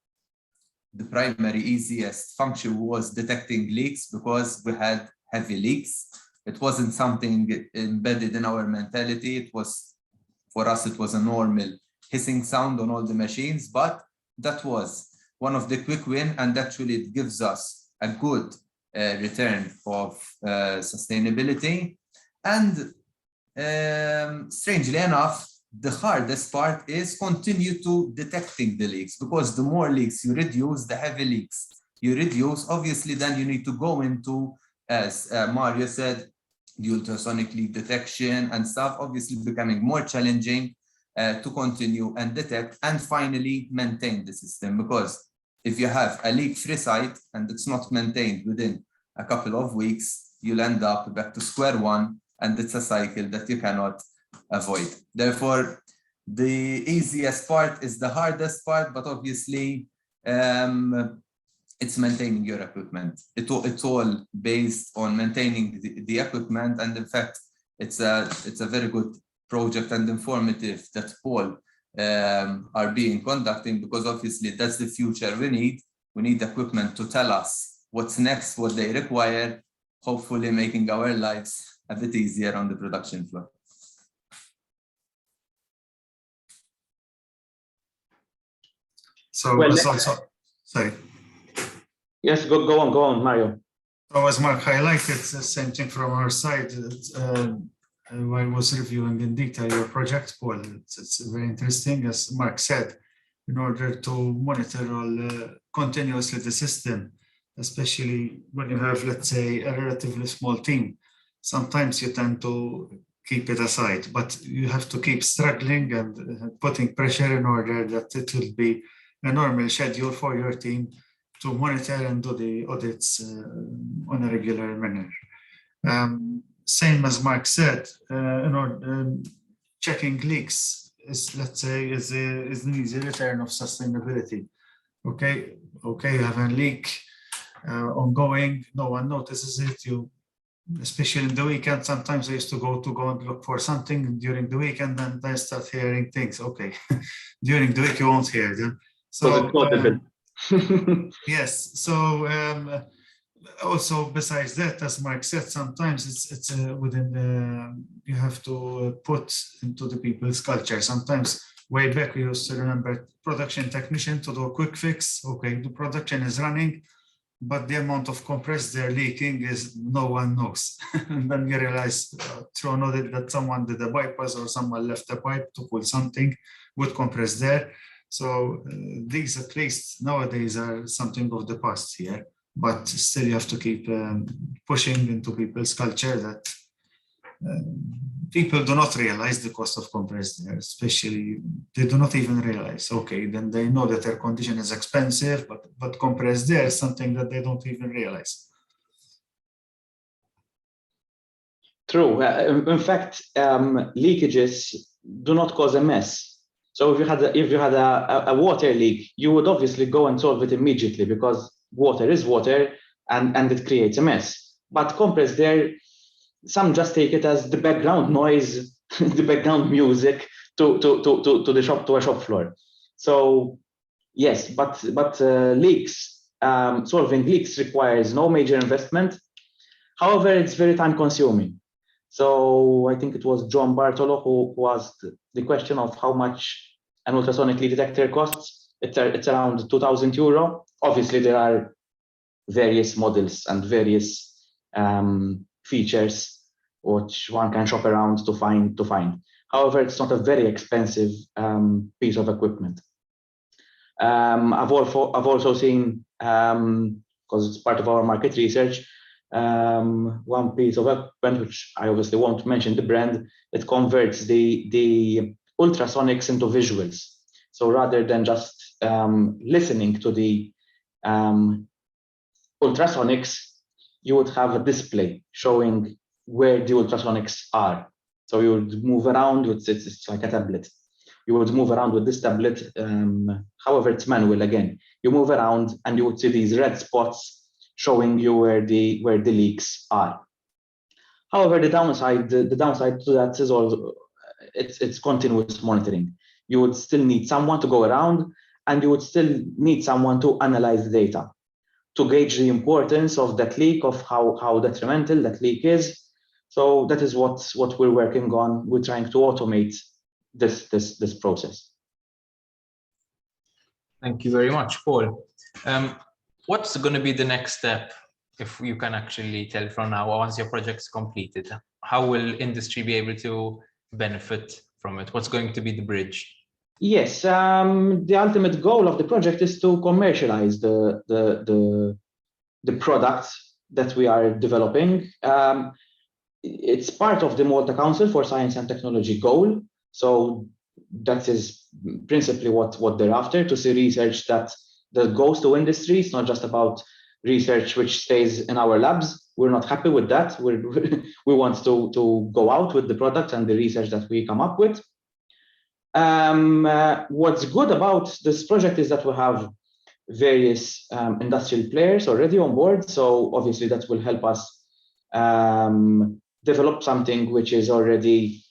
the primary easiest function was detecting leaks, because we had heavy leaks. It wasn't something embedded in our mentality. It was, for us, it was a normal hissing sound on all the machines, but that was one of the quick win, and actually it gives us a good return of sustainability. And strangely enough, the hardest part is continue to detecting the leaks, because the more leaks you reduce, the heavy leaks you reduce, obviously then you need to go into, as Mario said, the ultrasonic leak detection and stuff, obviously becoming more challenging to continue and detect and finally maintain the system. Because if you have a leak-free site and it's not maintained within a couple of weeks, you'll end up back to square one, and it's a cycle that you cannot avoid. Therefore, the easiest part is the hardest part, but obviously it's maintaining your equipment. It's all based on maintaining the equipment, and in fact, it's a very good project and informative that Paul are being conducting, because obviously that's the future we need. We need equipment to tell us what's next, what they require, hopefully making our lives a bit easier on the production floor. So Well, it's also, sorry. Yes, go on, Mario. So as Mark highlighted, the same thing from our side. I was reviewing in detail your project, Paul. It's very interesting, as Mark said, in order to monitor all continuously the system, especially when you have, let's say, a relatively small team. Sometimes you tend to keep it aside, but you have to keep struggling and putting pressure in order that it will be a normal schedule for your team to monitor and do the audits on a regular manner. Same as Mark said, checking leaks is, let's say, is an easy return of sustainability. Okay, you have a leak ongoing, no one notices it. You, especially in the weekend, sometimes I used to go and look for something during the weekend, and then start hearing things. Okay, during the week you won't hear them. So yes, so also besides that, as Mark said, sometimes it's within the, you have to put into the people's culture. Sometimes way back we used to remember production technician to do a quick fix. Okay, the production is running, but the amount of compressed air leaking is no one knows. And then you realize through an audit that someone did a bypass or someone left a pipe to pull something with compressed air. So these, at least nowadays, are something of the past here, but still you have to keep pushing into people's culture that people do not realize the cost of compressed air, especially they do not even realize. Okay, then they know that air conditioning is expensive, but compressed air is something that they don't even realize. True. In fact, leakages do not cause a mess. So if you had a water leak, you would obviously go and solve it immediately, because water is water and it creates a mess. But compressed air, some just take it as the background noise, the background music to a shop floor. So yes, but leaks solving leaks requires no major investment. However, it's very time consuming. So I think it was John Bartolo who asked the question of how much an ultrasonic leak detector costs. It's around €2,000. Obviously, there are various models and various features which one can shop around to find. However, it's not a very expensive piece of equipment. I've also seen, because it's part of our market research, one piece of equipment, which I obviously won't mention the brand, it converts the ultrasonics into visuals. So rather than just listening to the ultrasonics, you would have a display showing where the ultrasonics are. So you would move around with it's like a tablet. You would move around with this tablet. However, it's manual again. You move around and you would see these red spots showing you where the leaks are. However, the downside to that is also it's continuous monitoring. You would still need someone to go around, and you would still need someone to analyze the data to gauge the importance of that leak, of how detrimental that leak is. So that is what we're working on. We're trying to automate this process. Thank you very much, Paul. What's going to be the next step, if you can actually tell from now, once your project's completed? How will industry be able to benefit from it? What's going to be the bridge? Yes, the ultimate goal of the project is to commercialize the product that we are developing. It's part of the Malta Council for Science and Technology goal. So that is principally what they're after, to see research that goes to industry. It's not just about research which stays in our labs. We're not happy with that. We want to go out with the product and the research that we come up with. What's good about this project is that we have various industrial players already on board. So obviously that will help us develop something which is already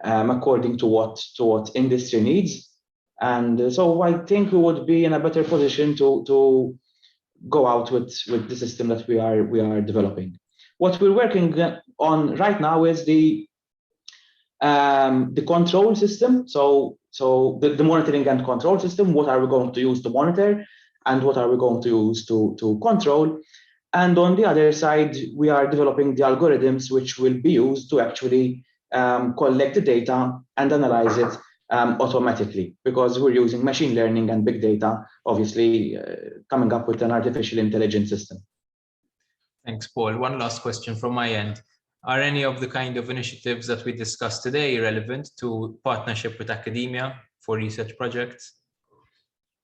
according to what industry needs. And so I think we would be in a better position to go out with the system that we are developing. What we're working on right now is the control system. So the monitoring and control system. What are we going to use to monitor, and what are we going to use to control? And on the other side, we are developing the algorithms which will be used to actually collect the data and analyze it automatically, because we're using machine learning and big data, obviously coming up with an artificial intelligence system. Thanks, Paul. One last question from my end. Are any of the kind of initiatives that we discussed today relevant to partnership with academia for research projects?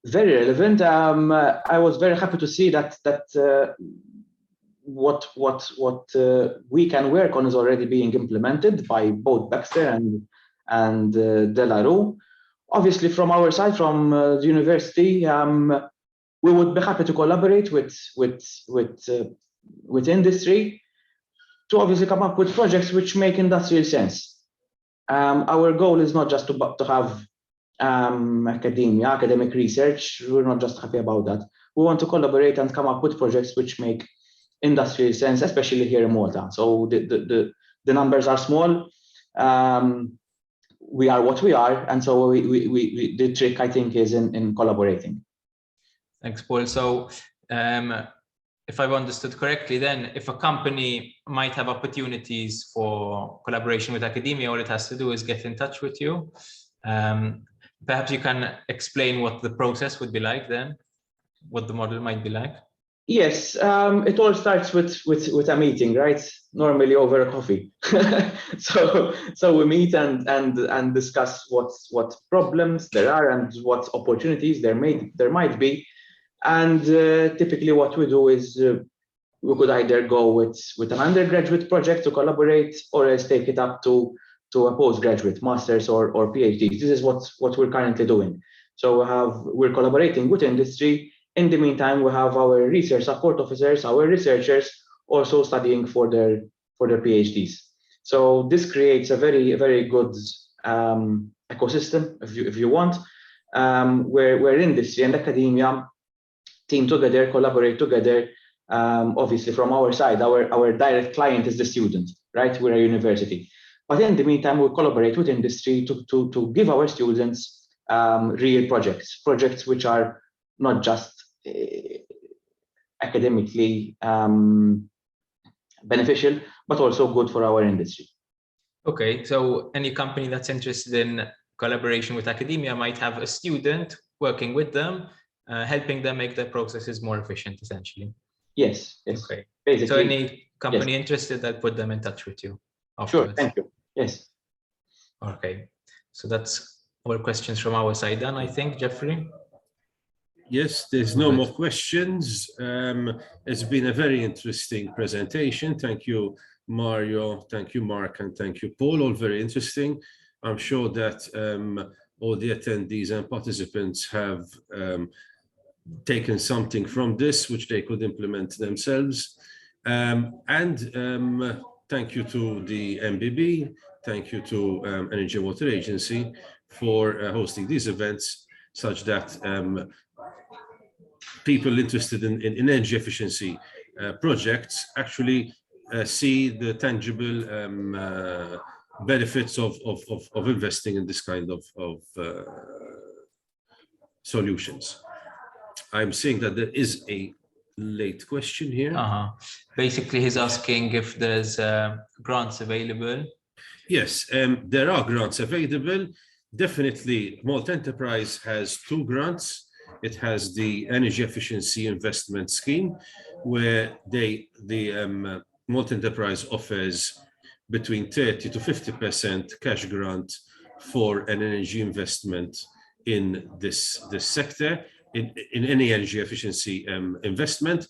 Very relevant. I was very happy to see that what we can work on is already being implemented by both Baxter and De La Rue. Obviously, from our side, from the university, we would be happy to collaborate with industry to obviously come up with projects which make industrial sense. Our goal is not just to have academic research. We're not just happy about that. We want to collaborate and come up with projects which make industrial sense, especially here in Malta. So the numbers are small. We are what we are, and so the trick, I think, is in collaborating. Thanks, Paul. So if I've understood correctly, then if a company might have opportunities for collaboration with academia, all it has to do is get in touch with you. Perhaps you can explain what the process would be like then, what the model might be like. Yes, it all starts with a meeting, right? Normally over a coffee. so we meet and discuss what problems there are and what opportunities there might be. And typically what we do is we could either go with an undergraduate project to collaborate, or else take it up to a postgraduate, master's or PhD. This is what we're currently doing. So we're collaborating with industry. In the meantime, we have our research support officers, our researchers, also studying for their PhDs. So this creates a very, very good ecosystem, if you want, where industry and academia team together, collaborate together. Obviously, from our side, our direct client is the student, right? We're a university. But in the meantime, we collaborate with industry to give our students real projects which are not just academically beneficial, but also good for our industry. Okay, so any company that's interested in collaboration with academia might have a student working with them, helping them make their processes more efficient, essentially. Yes. Okay. Basically, So any company interested, I'll put them in touch with you afterwards. Sure, thank you. Yes. Okay, so that's all questions from our side then, I think, Jeffrey. Yes, there's no more questions. It's been a very interesting presentation. Thank you, Mario. Thank you, Mark, and thank you, Paul. All very interesting. I'm sure that all the attendees and participants have taken something from this which they could implement themselves. Thank you to the MBB. Thank you to Energy and Water Agency for hosting these events such that people interested in energy efficiency projects actually see the tangible benefits of investing in this kind of solutions. I'm seeing that there is a late question here. Basically, he's asking if there's grants available. Yes, there are grants available. Definitely, Malta Enterprise has 2 grants. It has the Energy Efficiency Investment Scheme, where the Malta Enterprise offers between 30 to 50% cash grant for an energy investment in this sector, in any energy efficiency investment.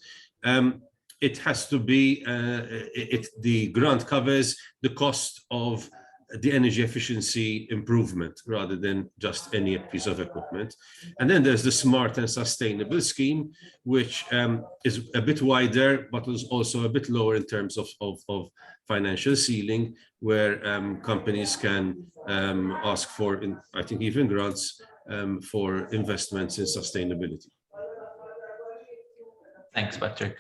It has to be, the grant covers the cost of the energy efficiency improvement rather than just any piece of equipment. And then there's the Smart and Sustainable Scheme, which is a bit wider, but is also a bit lower in terms of financial ceiling, where companies can ask for, I think, even grants for investments in sustainability. Thanks, Patrick.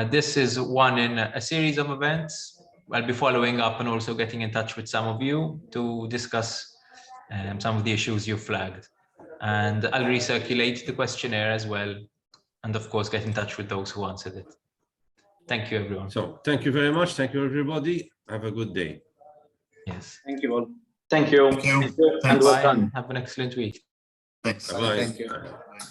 This is one in a series of events. I'll be following up and also getting in touch with some of you to discuss some of the issues you flagged. And I'll recirculate the questionnaire as well. And of course, get in touch with those who answered it. Thank you, everyone. So thank you very much. Thank you, everybody. Have a good day. Yes. Thank you all. Thank you. Thank you. And well Bye. done. Have an excellent week. Thanks. Bye-bye. Thank you. Bye.